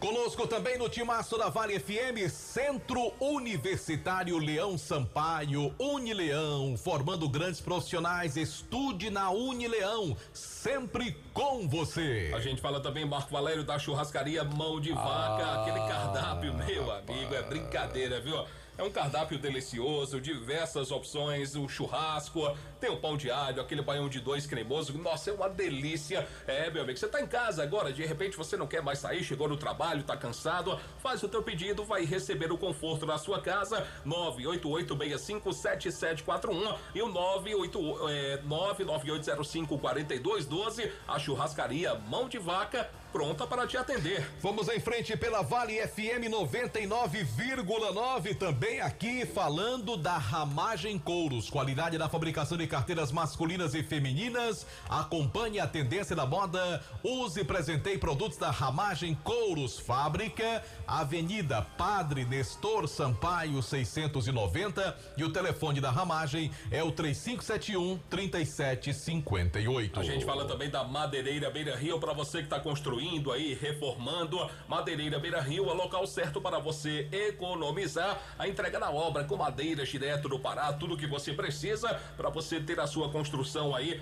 Conosco também no Timaço da Vale FM, Centro Universitário Leão Sampaio, Unileão, formando grandes profissionais. Estude na Unileão, sempre com você. A gente fala também, Marco Valério, da churrascaria Mão de Vaca, aquele cardápio, meu amigo, é brincadeira, viu? É um cardápio delicioso, diversas opções, o churrasco, tem o pão de alho, aquele baião de 2 cremoso, nossa, é uma delícia. É, meu amigo, você tá em casa agora, de repente você não quer mais sair, chegou no trabalho, tá cansado, faz o teu pedido, vai receber o conforto na sua casa, 988657741 e o 998054212, a churrascaria Mão de Vaca pronta para te atender. Vamos em frente pela Vale FM 99,9, também aqui falando da Ramagem Couros, qualidade na fabricação de carteiras masculinas e femininas. Acompanhe a tendência da moda, use e presenteie produtos da Ramagem Couros, fábrica Avenida Padre Nestor Sampaio 690, e o telefone da Ramagem é o 3571-3758. A gente fala também da Madeireira Beira Rio, para você que está construindo aí, reformando. Madeireira Beira Rio é o local certo para você economizar. A entrega na obra com madeiras direto do Pará, tudo que você precisa para você ter a sua construção aí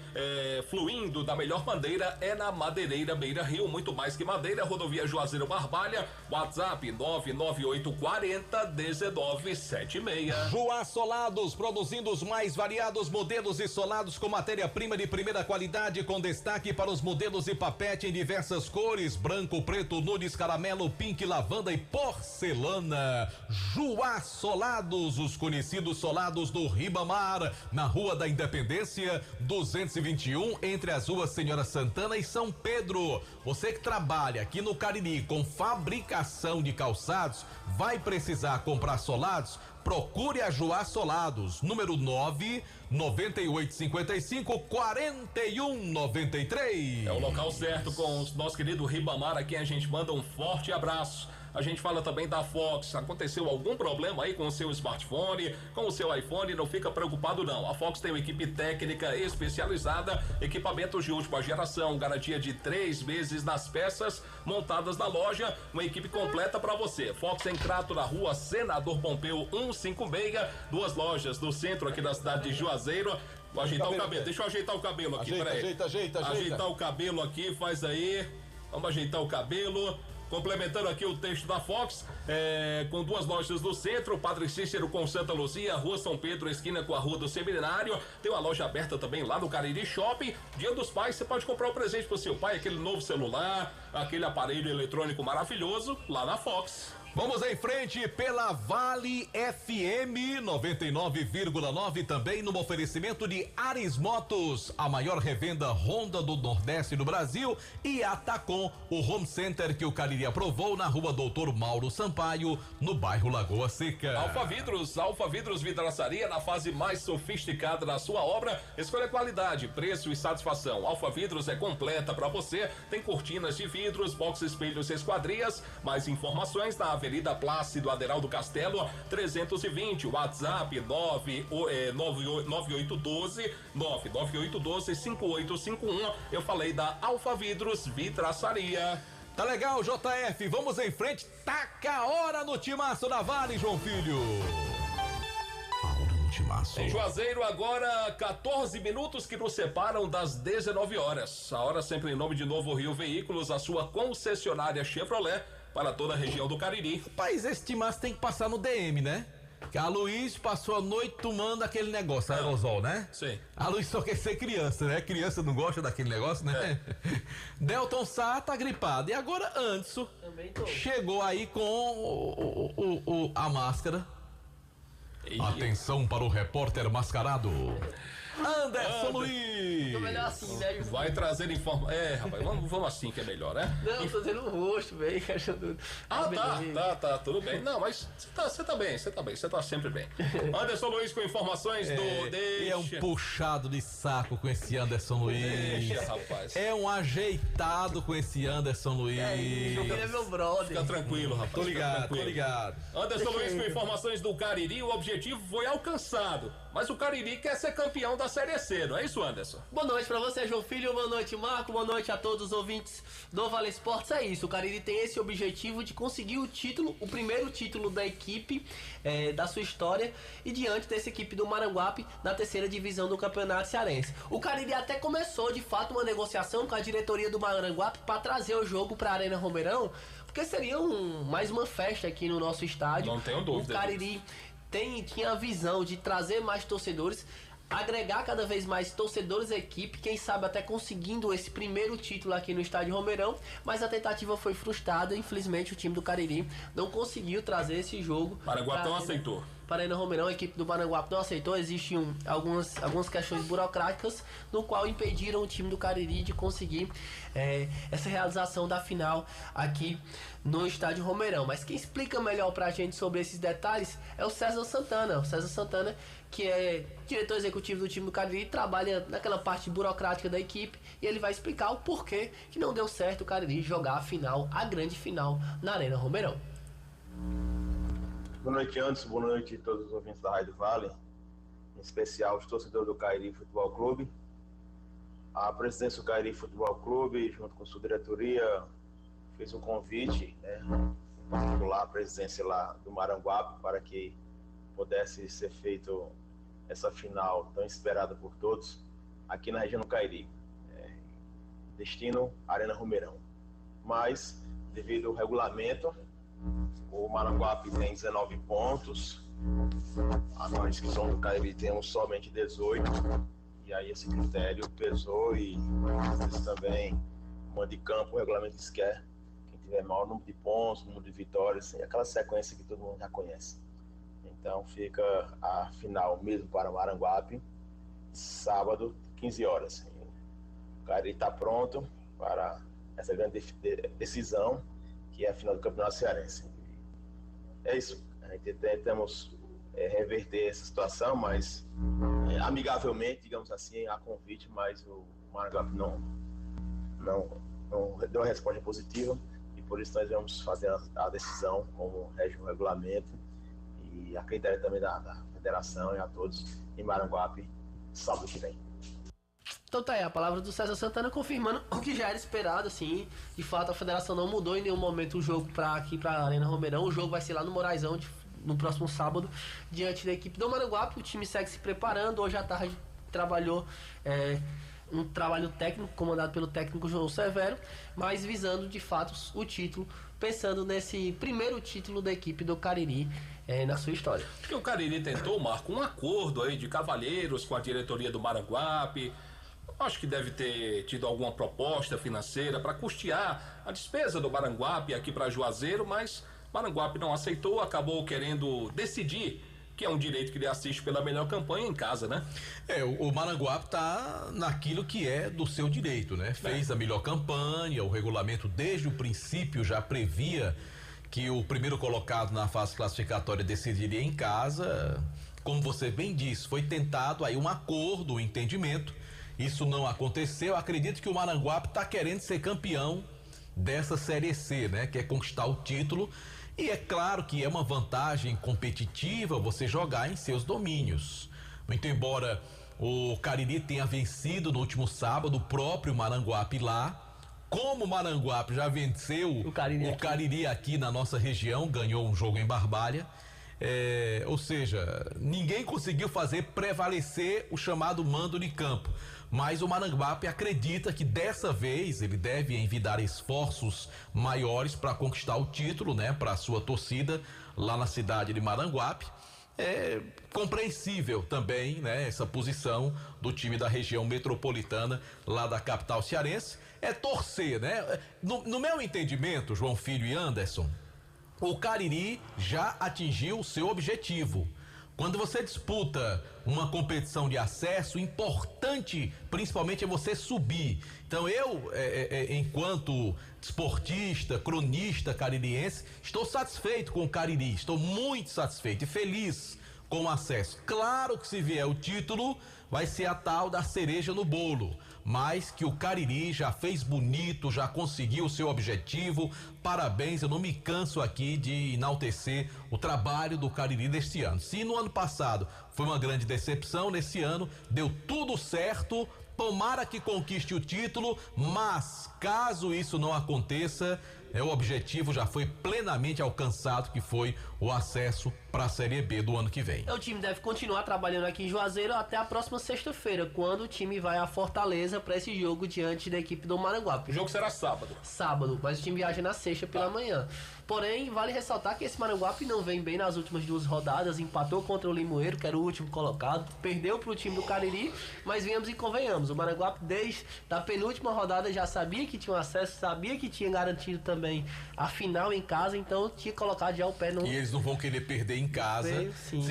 fluindo da melhor maneira é na Madeireira Beira Rio. Muito mais que madeira, rodovia Juazeiro Barbalha, WhatsApp 99840-1976. Juá Solados, produzindo os mais variados modelos e solados com matéria-prima de primeira qualidade, com destaque para os modelos de papete em diversas cores: branco, preto, nudes, caramelo, pink, lavanda e porcelana. Juá Solados, os conhecidos solados do Ribamar, na Rua da Independência 221, entre as ruas Senhora Santana e São Pedro. Você que trabalha aqui no Cariri com fabricação de calçados, vai precisar comprar solados? Procure a Juá Solados, número 99855-4193. É o local certo com o nosso querido Ribamar, a quem a gente manda um forte abraço. A gente fala também da Fox. Aconteceu algum problema aí com o seu smartphone, com o seu iPhone? Não fica preocupado não. A Fox tem uma equipe técnica especializada, equipamentos de última geração, garantia de 3 meses nas peças montadas na loja, uma equipe completa para você. Fox em Crato, na Rua Senador Pompeu 156, 2 lojas do centro aqui da cidade de Juazeiro. Vou ajeitar o cabelo. Deixa eu ajeitar o cabelo aqui, peraí. Ajeita. Ajeitar o cabelo aqui, faz aí. Vamos ajeitar o cabelo. Complementando aqui o texto da Fox, com 2 lojas do centro, Padre Cícero com Santa Luzia, Rua São Pedro, esquina com a Rua do Seminário. Tem uma loja aberta também lá no Cariri Shopping. Dia dos Pais, você pode comprar um presente pro seu pai, aquele novo celular, aquele aparelho eletrônico maravilhoso, lá na Fox. Vamos em frente pela Vale FM 99,9, também no oferecimento de Ares Motos, a maior revenda Honda do Nordeste do Brasil, e Atacom, o home center que o Cariri aprovou, na Rua Doutor Mauro Sampaio, no bairro Lagoa Seca. Alfa Vidros Vidraçaria, na fase mais sofisticada da sua obra. Escolha qualidade, preço e satisfação. Alfa Vidros é completa para você. Tem cortinas de vidros, box espelhos e esquadrias. Mais informações na Avenida Plácido Aderaldo Castelo 320, WhatsApp 9812-5851. Eu falei da Alfa Vidros Vidraçaria. Tá legal, JF, vamos em frente. Taca a hora no timaço da Vale, João Filho. A hora no timaço. Em Juazeiro, agora 14 minutos que nos separam das 19 horas. A hora sempre em nome de Novo Rio Veículos, a sua concessionária Chevrolet para toda a região do Cariri. Rapaz, esse timaço tem que passar no DM, né? Que a Luiz passou a noite tomando aquele negócio, aerosol, né? Sim. A Luiz só quer ser criança, né? Criança não gosta daquele negócio, né? Delton Sá tá gripado. E agora Anderson chegou aí com a máscara. Atenção para o repórter mascarado. Anderson Luiz! Ficou melhor assim, né? Vai trazer informação. Rapaz, vamos assim que é melhor, né? Não, tô tendo o rosto, velho. Tá, tudo bem. Não, mas você tá bem, você tá sempre bem. Anderson Luiz com informações do Deixa. E é um puxado de saco com esse Anderson Luiz. Deixa, rapaz. É um ajeitado com esse Anderson Luiz. Ele é meu brother. Fica tranquilo, rapaz. Tô ligado. Anderson Luiz com informações do Cariri, o objetivo foi alcançado. Mas o Cariri quer ser campeão da Série C, não é isso, Anderson? Boa noite pra você, João Filho, boa noite, Marco, boa noite a todos os ouvintes do Vale Esportes. É isso, o Cariri tem esse objetivo de conseguir o título, o primeiro título da equipe da sua história, e diante dessa equipe do Maranguape na 3ª divisão do Campeonato Cearense. O Cariri até começou, de fato, uma negociação com a diretoria do Maranguape para trazer o jogo pra Arena Romeirão, porque seria mais uma festa aqui no nosso estádio. Não tenho dúvida. O Cariri tinha a visão de trazer mais torcedores, agregar cada vez mais torcedores à equipe, quem sabe até conseguindo esse primeiro título aqui no estádio Romeirão, mas a tentativa foi frustrada. Infelizmente o time do Cariri não conseguiu trazer esse jogo. Maranguape não aceitou. para a Arena Romeirão. A equipe do Maranguape não aceitou. Existiam algumas questões burocráticas no qual impediram o time do Cariri de conseguir essa realização da final aqui no estádio Romeirão. Mas quem explica melhor pra gente sobre esses detalhes é o César Santana. O César Santana, que é diretor executivo do time do Cariri, trabalha naquela parte burocrática da equipe, e ele vai explicar o porquê que não deu certo o Cariri jogar a final, a grande final, na Arena Romeirão. Boa noite, Anderson. Boa noite a todos os ouvintes da Rádio Vale, em especial os torcedores do Cariri Futebol Clube. A presidência do Cariri Futebol Clube, junto com sua diretoria, fez um convite, em particular a presidência lá do Maranguape, para que pudesse ser feito essa final tão esperada por todos aqui na região do Cariri. Destino Arena Romeirão. Mas, devido ao regulamento, o Maranguape tem 19 pontos, nós que somos do Cariri temos somente 18, e aí esse critério pesou, e isso também, mando de campo, o regulamento diz que quem tiver maior número de pontos, número de vitórias, aquela sequência que todo mundo já conhece. Então fica a final mesmo para o Maranguape, sábado, 15 horas. O Cariri está pronto para essa grande decisão, que é a final do Campeonato Cearense. É isso, a gente tentamos reverter essa situação, mas amigavelmente, digamos assim, há convite, mas o Maranguape não deu uma resposta positiva, e por isso nós vamos fazer a decisão como rege o regulamento, e a critério também da federação e a todos em Maranguape, sábado que vem. Então tá aí, a palavra do César Santana confirmando o que já era esperado, assim. De fato, a federação não mudou em nenhum momento o jogo aqui pra Arena Romeirão. O jogo vai ser lá no Moraizão, no próximo sábado, diante da equipe do Maranguape. O time segue se preparando. Hoje à tarde trabalhou um trabalho técnico, comandado pelo técnico João Severo, mas visando, de fato, o título, pensando nesse primeiro título da equipe do Cariri na sua história. E o Cariri tentou, Marco, um acordo aí de cavalheiros com a diretoria do Maranguape. Acho que deve ter tido alguma proposta financeira para custear a despesa do Maranguape aqui para Juazeiro, mas Maranguape não aceitou, acabou querendo decidir, que é um direito que ele assiste pela melhor campanha em casa, né? O Maranguape tá naquilo que é do seu direito, né? Fez a melhor campanha, o regulamento desde o princípio já previa que o primeiro colocado na fase classificatória decidiria em casa. Como você bem disse, foi tentado aí um acordo, um entendimento. Isso não aconteceu. Acredito que o Maranguape está querendo ser campeão dessa Série C, né? Quer conquistar o título. E é claro que é uma vantagem competitiva você jogar em seus domínios. Muito embora o Cariri tenha vencido no último sábado o próprio Maranguape lá, como o Maranguape já venceu o Cariri aqui na nossa região, ganhou um jogo em Barbalha. Ou seja, ninguém conseguiu fazer prevalecer o chamado mando de campo. Mas o Maranguape acredita que dessa vez ele deve envidar esforços maiores para conquistar o título, né, para a sua torcida lá na cidade de Maranguape. É compreensível também, né, essa posição do time da região metropolitana lá da capital cearense. É torcer, né? No meu entendimento, João Filho e Anderson, o Cariri já atingiu o seu objetivo. Quando você disputa uma competição de acesso, importante principalmente é você subir. Então eu, enquanto esportista, cronista caririense, estou satisfeito com o Cariri, estou muito satisfeito e feliz com o acesso. Claro que se vier o título, vai ser a tal da cereja no bolo, mas que o Cariri já fez bonito, já conseguiu o seu objetivo. Parabéns, eu não me canso aqui de enaltecer o trabalho do Cariri deste ano. Se no ano passado foi uma grande decepção, nesse ano deu tudo certo. Tomara que conquiste o título, mas caso isso não aconteça, o objetivo já foi plenamente alcançado, que foi o acesso para a Série B do ano que vem. O time deve continuar trabalhando aqui em Juazeiro até a próxima sexta-feira, quando o time vai a Fortaleza para esse jogo diante da equipe do Maranguape. O jogo será sábado. Sábado, mas o time viaja na sexta pela manhã. Porém, vale ressaltar que esse Maranguape não vem bem nas últimas duas rodadas, empatou contra o Limoeiro, que era o último colocado, perdeu para o time do Cariri, mas venhamos e convenhamos, o Maranguape desde a penúltima rodada já sabia que tinha um acesso, sabia que tinha garantido também também a final em casa, então tinha colocado já o pé no... E eles não vão querer perder em casa. Sim.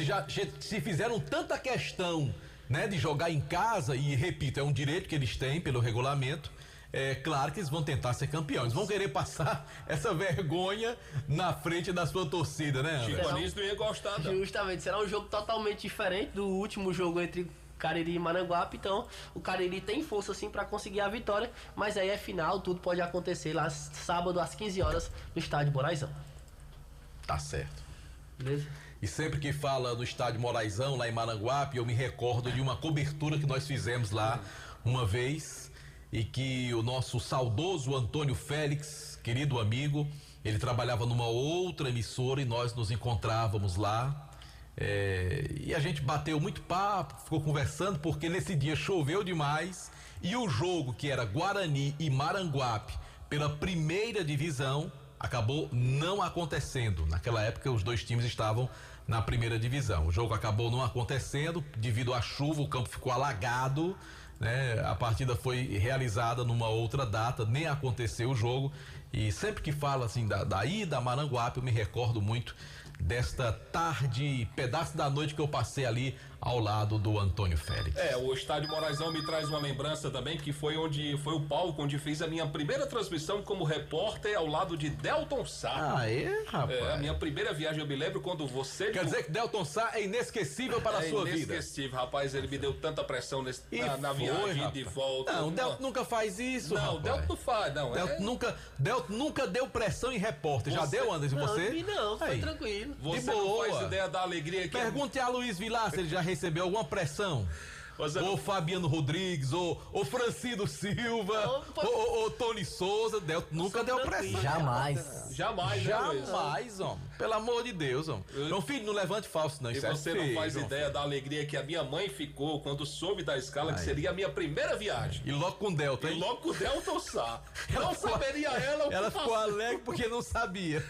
Se fizeram tanta questão, né, de jogar em casa, e repito, é um direito que eles têm pelo regulamento, é claro que eles vão tentar ser campeões. Vão querer passar essa vergonha na frente da sua torcida, né, Anderson? Chico Anísio não ia gostar, não. Justamente, será um jogo totalmente diferente do último jogo entre Cariri e Maranguape, então o Cariri tem força sim para conseguir a vitória, mas aí é final, tudo pode acontecer lá sábado às 15 horas no estádio Moraizão. Tá certo. Beleza? E sempre que fala no estádio Moraizão, lá em Maranguape, eu me recordo de uma cobertura que nós fizemos lá uma vez, e que o nosso saudoso Antônio Félix, querido amigo, ele trabalhava numa outra emissora e nós nos encontrávamos lá. E a gente bateu muito papo, ficou conversando, porque nesse dia choveu demais e o jogo, que era Guarani e Maranguape pela primeira divisão, acabou não acontecendo. Naquela época os dois times estavam na primeira divisão. O jogo acabou não acontecendo devido à chuva, o campo ficou alagado, né? A partida foi realizada numa outra data, nem aconteceu o jogo. E sempre que fala assim da ida a Maranguape, eu me recordo muito desta tarde, pedaço da noite que eu passei ali ao lado do Antônio Félix. O estádio Moraizão me traz uma lembrança também, que foi o palco onde fiz a minha primeira transmissão como repórter ao lado de Delton Sá. Rapaz? A minha primeira viagem, eu me lembro quando você... Quer dizer que Delton Sá é inesquecível para a sua vida? É inesquecível, rapaz, ele me deu tanta pressão na viagem rapaz. de volta. Não, Delton nunca faz isso, não, rapaz. Delton não faz, não. Delton nunca deu pressão em repórter. Já deu, Anderson, você? Não, foi tranquilo. Você não faz ideia da alegria que... Pergunte a Luiz Vilar se ele já recebeu alguma pressão. Ou Fabiano Rodrigues, ou Francido Silva, ou Tony Souza. Nunca deu pressão. Jamais, homem. Pelo amor de Deus, homem. Meu filho, não levante falso, não. E você não faz ideia da alegria que a minha mãe ficou quando soube da escala que seria a minha primeira viagem. E logo com Delton, hein? E logo com Delton Sá. Não saberia ela o que ela ficou alegre porque não sabia.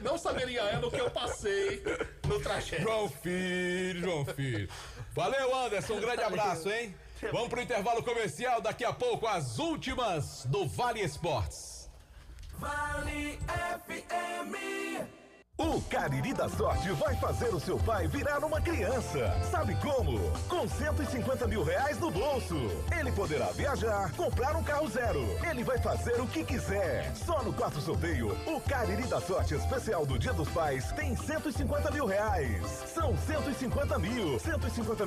Não saberia ela o que eu passei no trajeto. João Filho. Valeu, Anderson. Um grande abraço, hein? Vamos pro intervalo comercial. Daqui a pouco, as últimas do Vale Esportes. Vale FM. O Cariri da Sorte vai fazer o seu pai virar uma criança. Sabe como? Com 150 mil reais no bolso. Ele poderá viajar, comprar um carro zero. Ele vai fazer o que quiser. Só no quarto sorteio, o Cariri da Sorte especial do Dia dos Pais tem 150 mil reais. São 150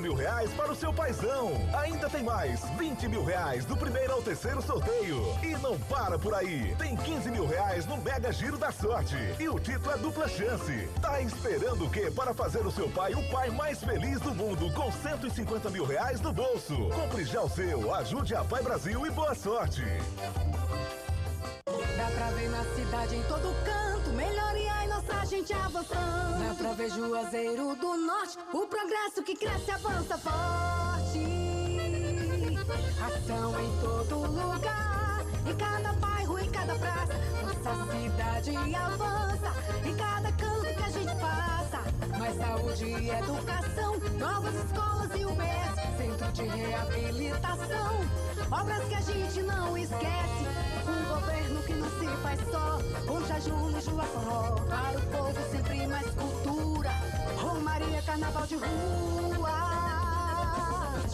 mil reais para o seu paizão. Ainda tem mais 20 mil reais do primeiro ao terceiro sorteio. E não para por aí. Tem 15 mil reais no Mega Giro da Sorte. E o título é dupla chance. Tá esperando o quê para fazer o seu pai o pai mais feliz do mundo com 150 mil reais no bolso? Compre já o seu, ajude a Pai Brasil e boa sorte. Dá pra ver na cidade em todo canto, melhoria e nossa gente avançando. Dá pra ver Juazeiro do Norte, o progresso que cresce e avança forte. Ação em todo lugar, em cada bairro, em cada praça. Nossa cidade avança, em cada canto que a gente passa. Mais saúde e educação, novas escolas e UBS, centro de reabilitação, obras que a gente não esquece. Um governo que não se faz só, com Jaju e Jua Forró. Para o povo sempre mais cultura, Romaria, carnaval de rua.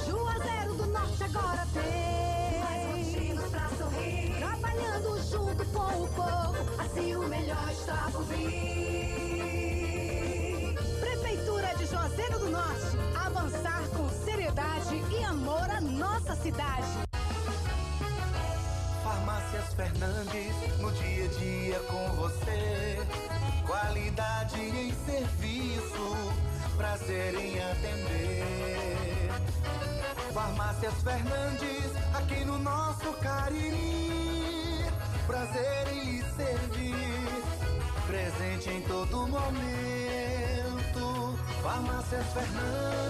Juazeiro do Norte agora tem mais motivos pra sorrir, trabalhando junto com o povo, assim o melhor está por vir. Prefeitura de Juazeiro do Norte, avançar com seriedade e amor à nossa cidade. Farmácias Fernandes, no dia a dia com você. Qualidade em serviço, prazer em atender. Farmácias Fernandes, aqui no nosso Cariri. Prazer em lhe servir, presente em todo momento. Farmácias Fernandes.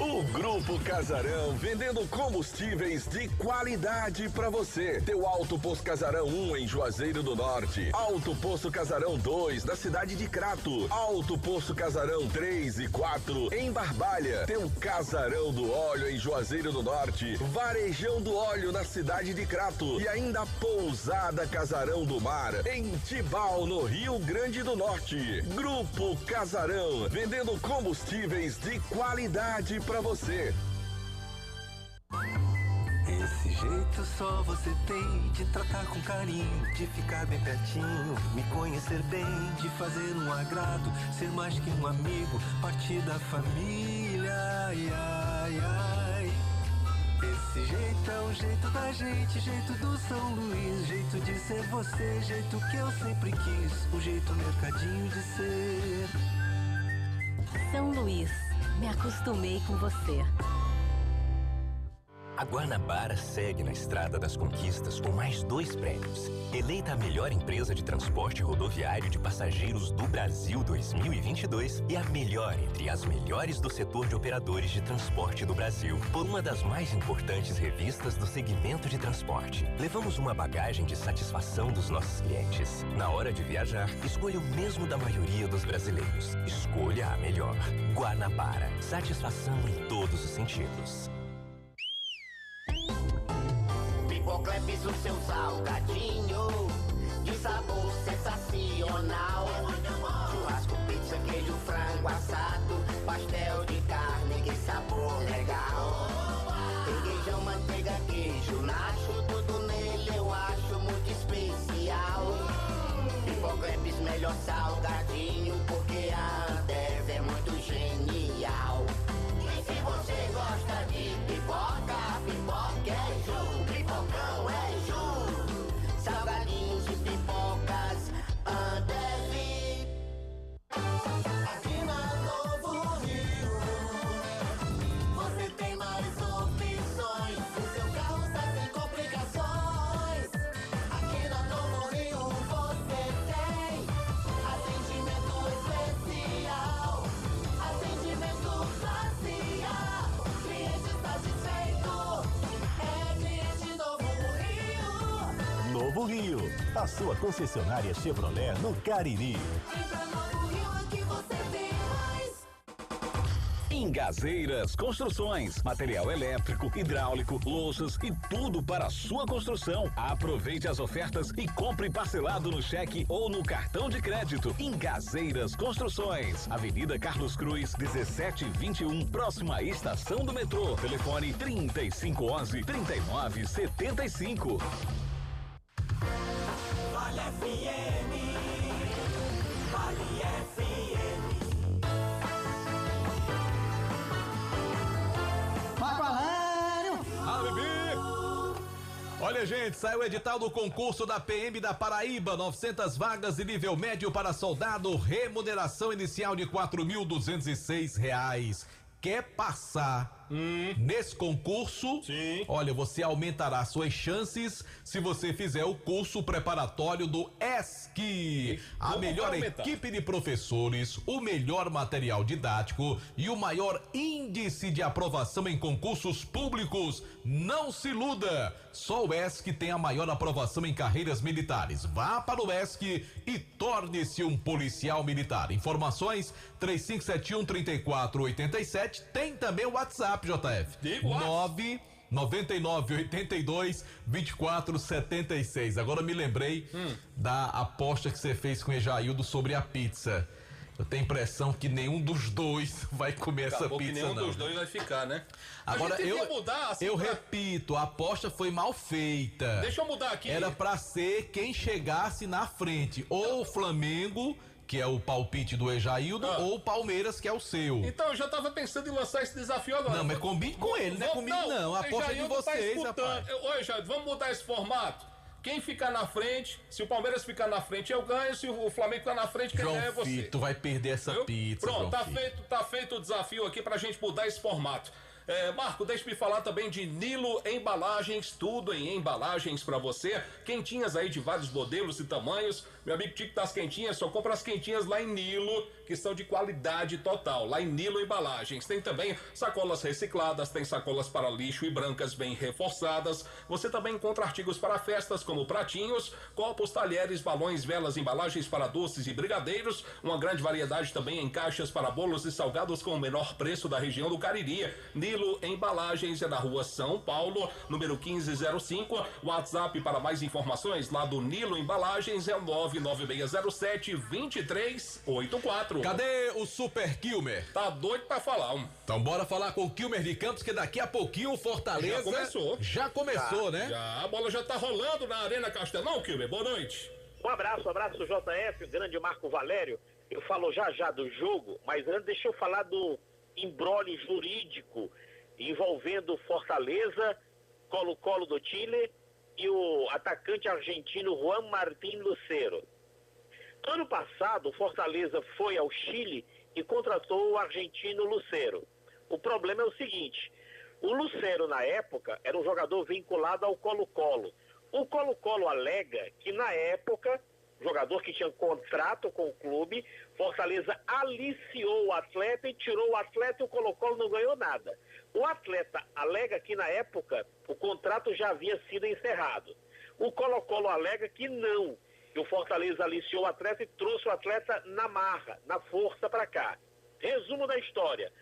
O Grupo Casarão, vendendo combustíveis de qualidade pra você. Teu Alto Posto Casarão 1 em Juazeiro do Norte. Alto Posto Casarão 2 na cidade de Crato. Alto Posto Casarão 3 e 4 em Barbalha. Teu Casarão do Óleo em Juazeiro do Norte. Varejão do Óleo na cidade de Crato. E ainda Pousada Casarão do Mar em Tibau, no Rio Grande do Norte. Grupo Casarão, vendendo combustíveis de qualidade pra você. Esse jeito só você tem de tratar com carinho, de ficar bem pertinho, me conhecer bem, de fazer um agrado, ser mais que um amigo, partir da família. Ai, ai, ai. Esse jeito é o jeito da gente, jeito do São Luís, jeito de ser você, jeito que eu sempre quis, o jeito mercadinho de ser. São Luís, me acostumei com você. A Guanabara segue na estrada das conquistas com mais 2 prêmios. Eleita a melhor empresa de transporte rodoviário de passageiros do Brasil 2022 e a melhor entre as melhores do setor de operadores de transporte do Brasil, por uma das mais importantes revistas do segmento de transporte. Levamos uma bagagem de satisfação dos nossos clientes. Na hora de viajar, escolha o mesmo da maioria dos brasileiros. Escolha a melhor. Guanabara. Satisfação em todos os sentidos. Pipocleps, o seu salgadinho de sabor sensacional. Churrasco, pizza, queijo, frango assado, pastel de carne, que sabor legal. Requeijão, manteiga, queijo, nacho, tudo nele eu acho muito especial. Pipocleps, melhor salgadinho, porque a Ambev é muito genial. E se você gosta de pipoca, pipoca é Ju, pipocão é Ju. Salgadinhos e pipocas, Ambev. Aqui na Novo Rio, você tem mais opções. O seu carro está sem complicações. Aqui na Novo Rio você tem atendimento especial, atendimento classe A. Cliente satisfeito, é cliente Novo Rio. Novo Rio, a sua concessionária Chevrolet no Cariri. Entra Novo Rio, aqui você tem mais. Engazeiras Construções, material elétrico, hidráulico, louças e tudo para a sua construção. Aproveite as ofertas e compre parcelado no cheque ou no cartão de crédito. Engazeiras Construções, Avenida Carlos Cruz, 1721, próxima à estação do metrô. Telefone 3511-3975. Vale FM, Vale FM. Marco Alério! Ah, bebê! Olha, gente, saiu o edital do concurso da PM da Paraíba, 900 vagas de nível médio para soldado, remuneração inicial de R$4.206. Quer passar nesse concurso? Sim. Olha, você aumentará suas chances se você fizer o curso preparatório do ESC. A melhor equipe de professores, o melhor material didático e o maior índice de aprovação em concursos públicos. Não se iluda! Só o ESC tem a maior aprovação em carreiras militares. Vá para o ESC e torne-se um policial militar. Informações 3571-3487. Tem também o WhatsApp, JF. 99982-2476. Agora me lembrei da aposta que você fez com o Ejaildo sobre a pizza. Eu tenho a impressão que nenhum dos dois vai comer essa pizza, que nenhum não. dos dois vai ficar, né? Agora, a gente devia mudar, assim, eu repito, a aposta foi mal feita. Deixa eu mudar aqui. Era pra ser quem chegasse na frente. Ou o Flamengo, que é o palpite do Ejaildo, ou o Palmeiras, que é o seu. Então, eu já tava pensando em lançar esse desafio agora. Não, mas combine com ele, não é comigo não. A aposta é de vocês, rapaz. Ô, Ejaildo, vamos mudar esse formato? Quem ficar na frente, se o Palmeiras ficar na frente, eu ganho. Se o Flamengo ficar na frente, quem ganha é você. Tu vai perder essa pizza. Pronto, tá feito o desafio aqui pra gente mudar esse formato. Marco, deixa-me falar também de Nilo Embalagens, tudo em embalagens pra você, quentinhas aí de vários modelos e tamanhos, Meu amigo Tico das Quentinhas, só compra as quentinhas lá em Nilo, que são de qualidade total. Lá em Nilo Embalagens. Tem também sacolas recicladas, tem sacolas para lixo e brancas bem reforçadas. Você também encontra artigos para festas como pratinhos, copos, talheres, balões, velas, embalagens para doces e brigadeiros. Uma grande variedade também em caixas para bolos e salgados com o menor preço da região do Cariri. Nilo Embalagens é na rua São Paulo, número 1505. WhatsApp para mais informações lá do Nilo Embalagens é o 99607-2384. Cadê o Super Kilmer? Tá doido pra falar, Então bora falar com o Kilmer de Campos, que daqui a pouquinho o Fortaleza... Já começou, né? Já, a bola já tá rolando na Arena Castelão, Kilmer. Boa noite. Um abraço, JF, grande Marco Valério. Eu falo já do jogo, mas antes deixa eu falar do imbróglio jurídico envolvendo Fortaleza, Colo-Colo do Chile e o atacante argentino Juan Martín Lucero. Ano passado, Fortaleza foi ao Chile e contratou o argentino Lucero. O problema é o seguinte, o Lucero, na época, era um jogador vinculado ao Colo-Colo. O Colo-Colo alega que, na época, jogador que tinha contrato com o clube, Fortaleza aliciou o atleta e tirou o atleta e o Colo-Colo não ganhou nada. O atleta alega que, na época, o contrato já havia sido encerrado. O Colo-Colo alega que não, que o Fortaleza aliciou o atleta e trouxe o atleta na marra, na força para cá. Resumo da história,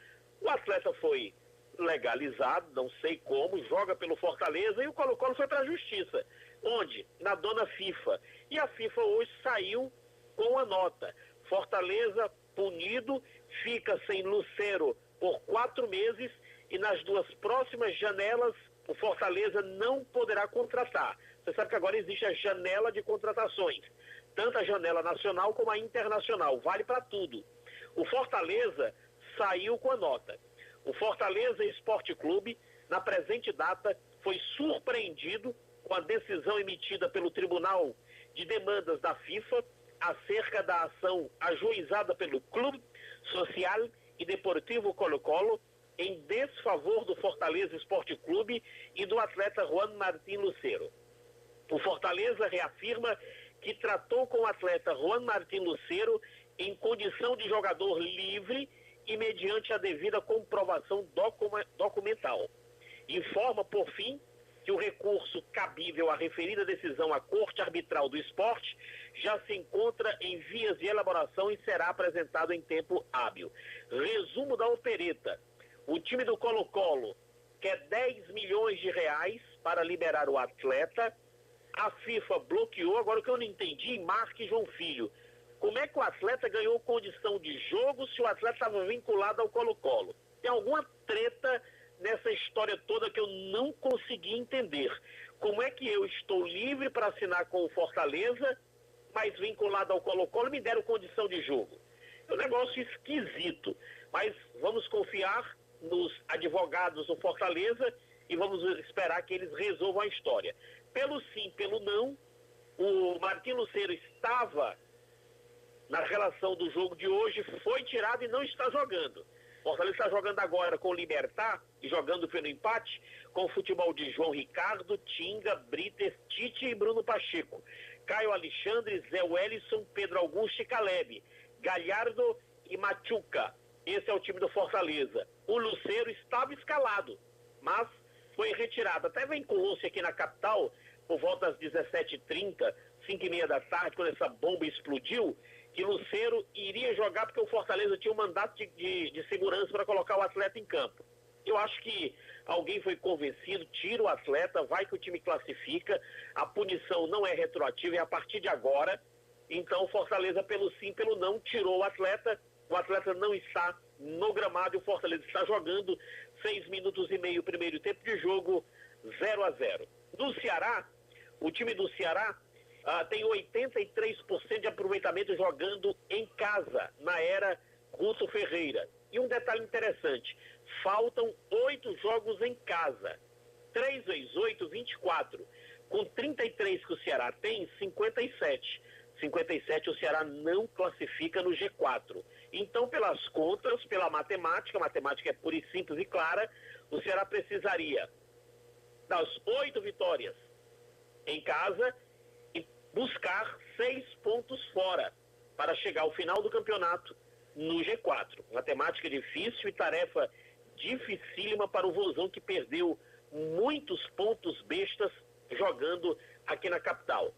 o atleta foi legalizado, não sei como, joga pelo Fortaleza e o Colo-Colo foi para a justiça. Onde? Na dona FIFA. E a FIFA hoje saiu com a nota. Fortaleza punido, fica sem Lucero por 4 meses e nas 2 próximas janelas o Fortaleza não poderá contratar. Você sabe que agora existe a janela de contratações, tanto a janela nacional como a internacional, vale para tudo. O Fortaleza saiu com a nota. O Fortaleza Esporte Clube, na presente data, foi surpreendido com a decisão emitida pelo Tribunal de Demandas da FIFA acerca da ação ajuizada pelo Clube Social e Deportivo Colo-Colo em desfavor do Fortaleza Esporte Clube e do atleta Juan Martín Lucero. O Fortaleza reafirma que tratou com o atleta Juan Martín Lucero em condição de jogador livre e mediante a devida comprovação documental. Informa, por fim, que o recurso cabível à referida decisão à Corte Arbitral do Esporte já se encontra em vias de elaboração e será apresentado em tempo hábil. Resumo da opereta. O time do Colo-Colo quer 10 milhões de reais para liberar o atleta. A FIFA bloqueou. Agora, o que eu não entendi, Marque João Filho, como é que o atleta ganhou condição de jogo se o atleta estava vinculado ao Colo-Colo? Tem alguma treta nessa história toda que eu não consegui entender. Como é que eu estou livre para assinar com o Fortaleza, mas vinculado ao Colo-Colo me deram condição de jogo? É um negócio esquisito, mas vamos confiar nos advogados do Fortaleza e vamos esperar que eles resolvam a história. Pelo sim, pelo não, o Martín Lucero estava na relação do jogo de hoje, foi tirado e não está jogando. Fortaleza está jogando agora com o Libertad e jogando pelo empate com o futebol de João Ricardo, Tinga, Brites, Tite e Bruno Pacheco. Caio Alexandre, Zé Wellison, Pedro Augusto e Caleb, Galhardo e Machuca. Esse é o time do Fortaleza. O Lucero estava escalado, mas foi retirado. Até vinculou-se aqui na capital, por volta das 17h30, 5h30 da tarde, quando essa bomba explodiu, que Lucero iria jogar porque o Fortaleza tinha um mandato de segurança para colocar o atleta em campo. Eu acho que alguém foi convencido, tira o atleta, vai que o time classifica, a punição não é retroativa, é a partir de agora. Então o Fortaleza, pelo sim, pelo não, tirou o atleta não está no gramado e o Fortaleza está jogando 6 minutos e meio, primeiro tempo de jogo, 0-0. No Ceará, o time do Ceará tem 83% de aproveitamento jogando em casa, na era Guto Ferreira. E um detalhe interessante, faltam 8 jogos em casa, 3 vezes 8, 24. Com 33 que o Ceará tem, 57. 57 o Ceará não classifica no G4. Então, pelas contas, pela matemática, a matemática é pura e simples e clara, o Ceará precisaria das 8 vitórias em casa e buscar 6 pontos fora para chegar ao final do campeonato no G4. Matemática difícil e tarefa dificílima para o Vozão, que perdeu muitos pontos bestas jogando aqui na capital.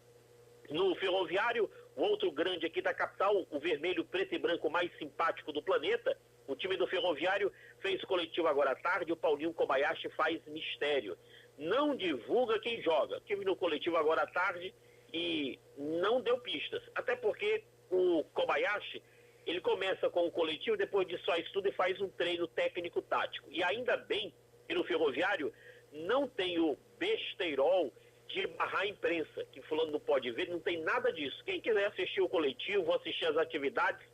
No Ferroviário, o outro grande aqui da capital, o vermelho, preto e branco mais simpático do planeta, o time do Ferroviário fez coletivo agora à tarde, o Paulinho Kobayashi faz mistério. Não divulga quem joga. Tive no coletivo agora à tarde e não deu pistas. Até porque o Kobayashi, ele começa com o coletivo, depois disso só estuda e faz um treino técnico-tático. E ainda bem que no Ferroviário não tem o besteirol de barrar a imprensa, que fulano não pode ver, não tem nada disso. Quem quiser assistir o coletivo, assistir as atividades,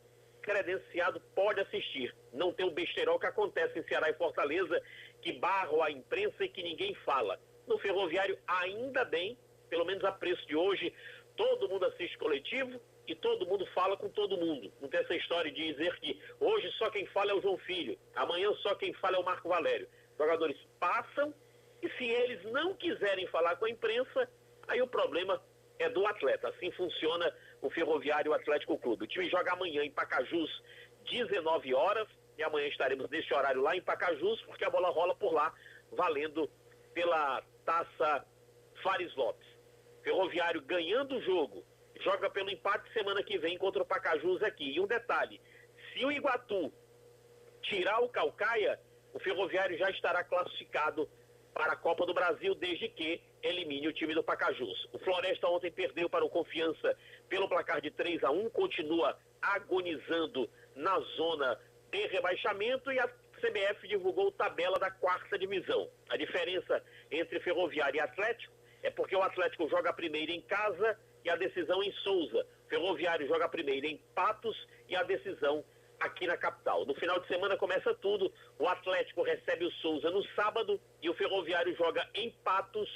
credenciado pode assistir. Não tem o besteirol que acontece em Ceará e Fortaleza, que barram a imprensa e que ninguém fala. No Ferroviário, ainda bem, pelo menos a preço de hoje, todo mundo assiste coletivo e todo mundo fala com todo mundo. Não tem essa história de dizer que hoje só quem fala é o João Filho, amanhã só quem fala é o Marco Valério. Os jogadores passam e se eles não quiserem falar com a imprensa, aí o problema é do atleta. Assim funciona o Ferroviário Atlético Clube. O time joga amanhã em Pacajus, 19 horas, e amanhã estaremos nesse horário lá em Pacajus, porque a bola rola por lá, valendo pela Taça Fares Lopes. Ferroviário ganhando o jogo, joga pelo empate semana que vem contra o Pacajus aqui. E um detalhe, se o Iguatu tirar o Caucaia, o Ferroviário já estará classificado para a Copa do Brasil, desde que elimine o time do Pacajus. O Floresta ontem perdeu para o Confiança pelo placar de 3-1, continua agonizando na zona de rebaixamento e a CBF divulgou tabela da 4ª divisão. A diferença entre Ferroviário e Atlético é porque o Atlético joga primeiro em casa e a decisão em Souza. O Ferroviário joga primeiro em Patos e a decisão aqui na capital. No final de semana começa tudo. O Atlético recebe o Souza no sábado e o Ferroviário joga em Patos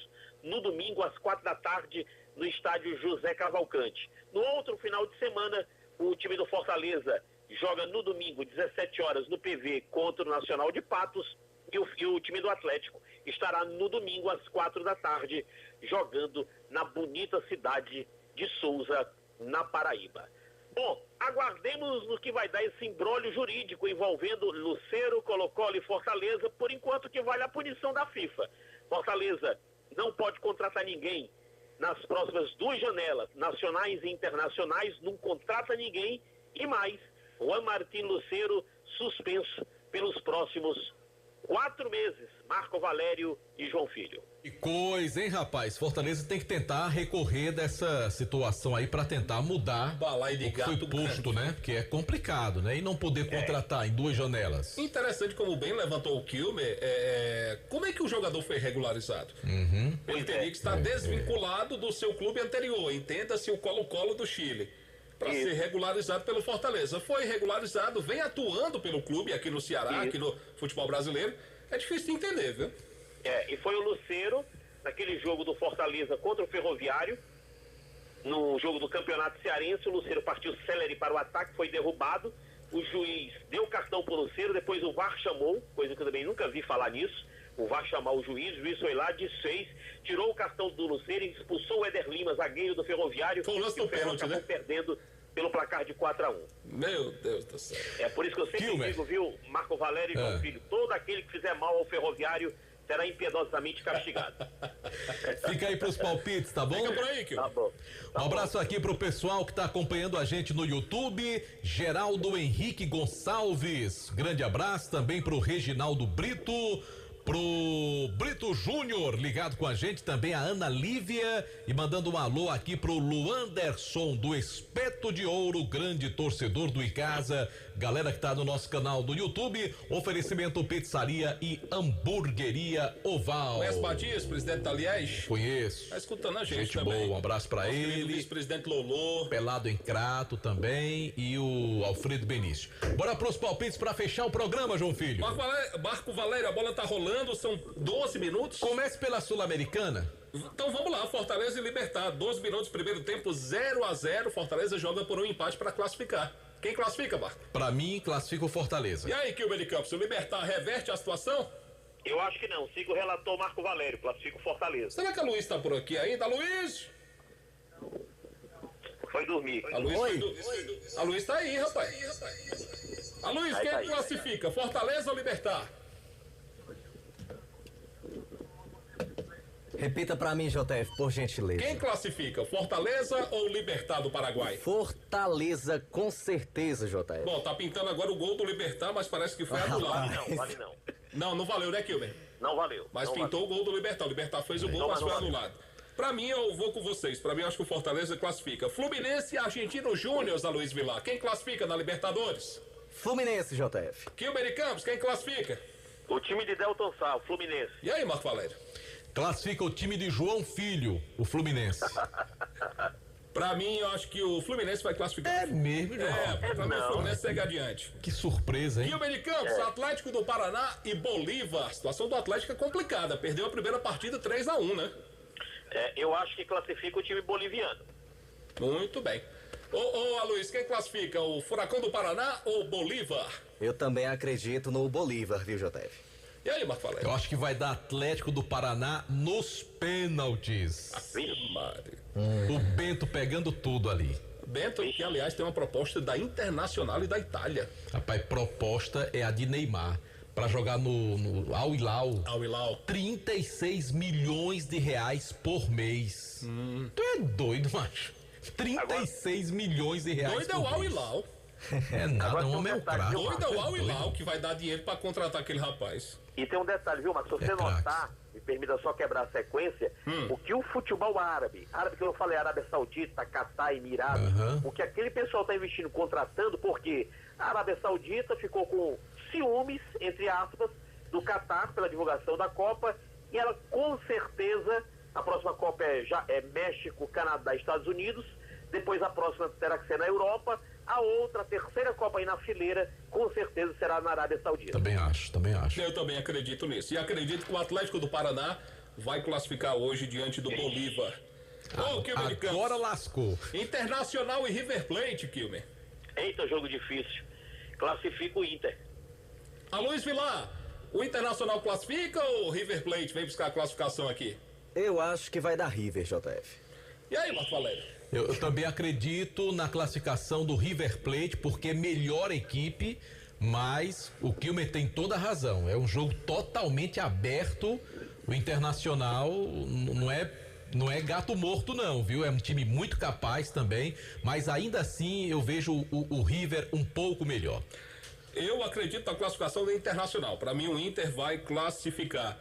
no domingo às 4 da tarde no estádio José Cavalcante. No outro final de semana, o time do Fortaleza joga no domingo, 17 horas, no PV contra o Nacional de Patos e o time do Atlético estará no domingo às 4 da tarde jogando na bonita cidade de Souza, na Paraíba. Bom, aguardemos no que vai dar esse imbróglio jurídico envolvendo Luceiro, Colo-Colo e Fortaleza, por enquanto que vale a punição da FIFA. Fortaleza não pode contratar ninguém nas próximas 2 janelas, nacionais e internacionais, não contrata ninguém, e mais, Juan Martín Luceiro suspenso pelos próximos 4 meses, Marco Valério e João Filho. Que coisa, hein, rapaz? Fortaleza tem que tentar recorrer dessa situação aí pra tentar mudar o que foi posto, né? Porque é complicado, né? E não poder contratar em 2 janelas. Interessante como bem levantou o Kilmer, como é que o jogador foi regularizado? Ele teria que estar desvinculado do seu clube anterior, entenda-se o Colo-Colo do Chile, para ser regularizado pelo Fortaleza. Foi regularizado, vem atuando pelo clube aqui no Ceará, aqui no futebol brasileiro. É difícil de entender, viu? E foi o Luceiro, naquele jogo do Fortaleza contra o Ferroviário, no jogo do Campeonato Cearense, o Luceiro partiu célere para o ataque, foi derrubado, o juiz deu cartão para o Luceiro, depois o VAR chamou, coisa que eu também nunca vi falar nisso, o VAR chamou o juiz foi lá, desfez, tirou o cartão do Luceiro e expulsou o Éder Lima, zagueiro do Ferroviário, foi o lance do pênalti, acabou perdendo pelo placar de 4-1. Meu Deus do céu. É por isso que eu sempre digo, viu, Marco Valério e João Filho, todo aquele que fizer mal ao Ferroviário será impiedosamente castigado. Fica aí pros palpites, tá bom? Fica por aí, Kio. Tá bom. Um abraço aqui pro pessoal que tá acompanhando a gente no YouTube, Geraldo Henrique Gonçalves, grande abraço também pro Reginaldo Brito, pro Brito Júnior, ligado com a gente, também a Ana Lívia, e mandando um alô aqui pro Luanderson do Espeto de Ouro, grande torcedor do Icasa, galera que tá no nosso canal do YouTube, oferecimento pizzaria e hamburgueria Oval. Conhece Matias, presidente da Liege? Conheço. Tá escutando a gente também. Boa, um abraço pra ele. Vice-presidente Lolô. Pelado em Crato também e o Alfredo Benício. Bora pros palpites pra fechar o programa, João Filho. Marco Valério, a bola tá rolando. São 12 minutos. Comece pela Sul-Americana. Então vamos lá, Fortaleza e Libertad. 12 minutos, primeiro tempo, 0-0. Fortaleza joga por um empate para classificar. Quem classifica, Marco? Pra mim, classifica o Fortaleza. E aí, Kilber de Campos, o Libertad reverte a situação? Eu acho que não. Siga o relator Marco Valério, classifica o Fortaleza. Será que a Luiz tá por aqui ainda? Luiz! Foi dormir. A Luiz tá aí, rapaz. A Luiz, quem classifica? Fortaleza ou Libertad? Repita pra mim, JF, por gentileza. Quem classifica? Fortaleza ou Libertad do Paraguai? Fortaleza, com certeza, JF. Bom, tá pintando agora o gol do Libertad, mas parece que foi anulado. Vale não. Não valeu, né, Kilmer? Não valeu. Mas pintou o gol do Libertad. O Libertad fez o gol, mas foi anulado. Pra mim, eu vou com vocês. Pra mim, eu acho que o Fortaleza classifica. Fluminense e Argentino Júnior, a Luiz Vilar. Quem classifica na Libertadores? Fluminense, JF. Kilmer e Campos, quem classifica? O time de Delton Sá, o Fluminense. E aí, Marco Valério? Classifica o time de João Filho, o Fluminense. Pra mim, eu acho que o Fluminense vai classificar. É mesmo, João? Pra mim, o Fluminense segue adiante. Que surpresa, hein? Kilmer e Campos, Atlético do Paraná e Bolívar. A situação do Atlético é complicada. Perdeu a primeira partida 3-1, né? Eu acho que classifica o time boliviano. Muito bem. Ô, Luiz, quem classifica? O Furacão do Paraná ou Bolívar? Eu também acredito no Bolívar, viu, JF? E aí, Marco Valério? Eu acho que vai dar Atlético do Paraná nos pênaltis. O Bento pegando tudo ali. Bento, que aliás tem uma proposta da Internacional e da Itália. Rapaz, proposta é a de Neymar. Pra jogar no Al Hilal. 36 milhões de reais por mês. Tu é doido, macho. 36 milhões de reais doido por mês. Doido é o Al Hilal. É nada, um homem é o craque. Doido é o Al Hilal que vai dar dinheiro pra contratar aquele rapaz. E tem um detalhe, viu, Marcos? Se você notar, me permita só quebrar a sequência, o que o futebol árabe que eu falei, Arábia Saudita, Catar, Emirados, o que aquele pessoal está investindo, contratando, porque a Arábia Saudita ficou com ciúmes, entre aspas, do Catar pela divulgação da Copa, e ela com certeza, a próxima Copa é México, Canadá, Estados Unidos, depois a próxima terá que ser na Europa, a outra, a terceira Copa aí na fileira, com certeza será na Arábia Saudita. Também acho. Eu também acredito nisso. E acredito que o Atlético do Paraná vai classificar hoje diante do Bolívar. Agora lascou. Internacional e River Plate, Kilmer. Eita, jogo difícil. Classifica o Inter. A Luiz Vilar, o Internacional classifica ou o River Plate vem buscar a classificação aqui? Eu acho que vai dar River, JF. E aí, Marco Valério? Eu também acredito na classificação do River Plate, porque é melhor equipe, mas o Kilmer tem toda a razão. É um jogo totalmente aberto. O Internacional não é gato morto não, viu? É um time muito capaz também, mas ainda assim eu vejo o River um pouco melhor. Eu acredito na classificação do Internacional. Para mim o Inter vai classificar.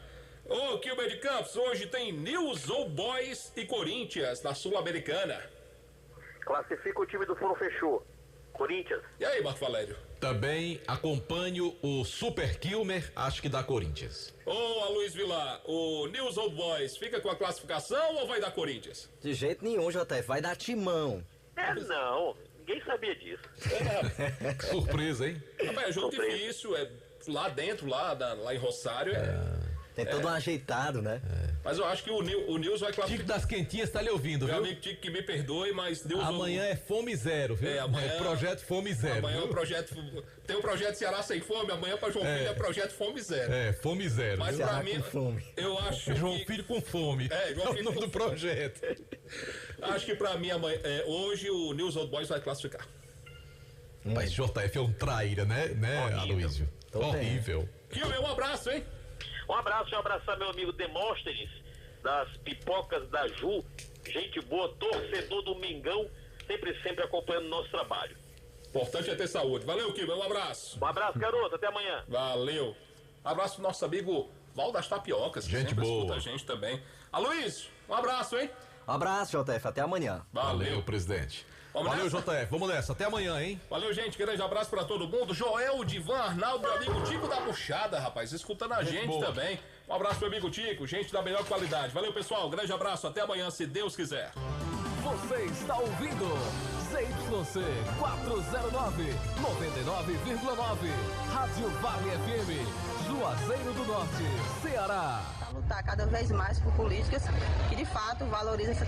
Ô, Kilmer de Campos, hoje tem News Old Boys e Corinthians na Sul-Americana. Classifica o time do Foro Fechou, Corinthians. E aí, Marco Valério? Também acompanho o Super Kilmer, acho que dá Corinthians. Ô, Luiz Vilar, o News Old Boys fica com a classificação ou vai dar Corinthians? De jeito nenhum, JF, vai dar Timão. Não, ninguém sabia disso. Que surpresa, hein? Rapaz, é jogo difícil, é lá dentro, lá em Rosário. Tem todo um ajeitado, né? Mas eu acho que o Nils vai classificar. Tico das Quentinhas tá lhe ouvindo, Meu viu? amigo Tico, que me perdoe, mas Deus. Amanhã é Fome Zero, viu? Amanhã é projeto Fome Zero. Amanhã é o projeto. Tem o projeto Ceará Sem Fome, amanhã pra João Filho é projeto Fome Zero. É, Fome Zero. Mas Ceará pra mim, com fome. Eu acho. João Filho com fome. João Filho é o nome do projeto. Acho que pra mim, amanhã, hoje o News Old Boys vai classificar. Mas JF é um traíra, né, Aloysio? Horrível. Kilmer, um abraço, hein? Um abraço, abraçar meu amigo Demóstenes, das pipocas da Ju, gente boa, torcedor do Mengão, sempre acompanhando o nosso trabalho. Importante é ter saúde. Valeu, Kilmer, um abraço. Um abraço, garoto, até amanhã. Valeu. Abraço pro nosso amigo Val das Tapiocas, que gente sempre boa. escuta a gente também. Aloysio, um abraço, hein? Um abraço, JF, até amanhã. Valeu, presidente. Valeu, JF, vamos nessa, até amanhã, hein? Valeu, gente, grande abraço pra todo mundo. Joel, Divan, Arnaldo, meu amigo Tico da Buchada, rapaz, escutando a gente também. Um abraço pro amigo Tico, gente da melhor qualidade. Valeu, pessoal, grande abraço, até amanhã, se Deus quiser. Você está ouvindo ZYC 409, 99,9, Rádio Vale FM, Juazeiro do Norte, Ceará. Lutar cada vez mais por políticas que de fato valorizem essa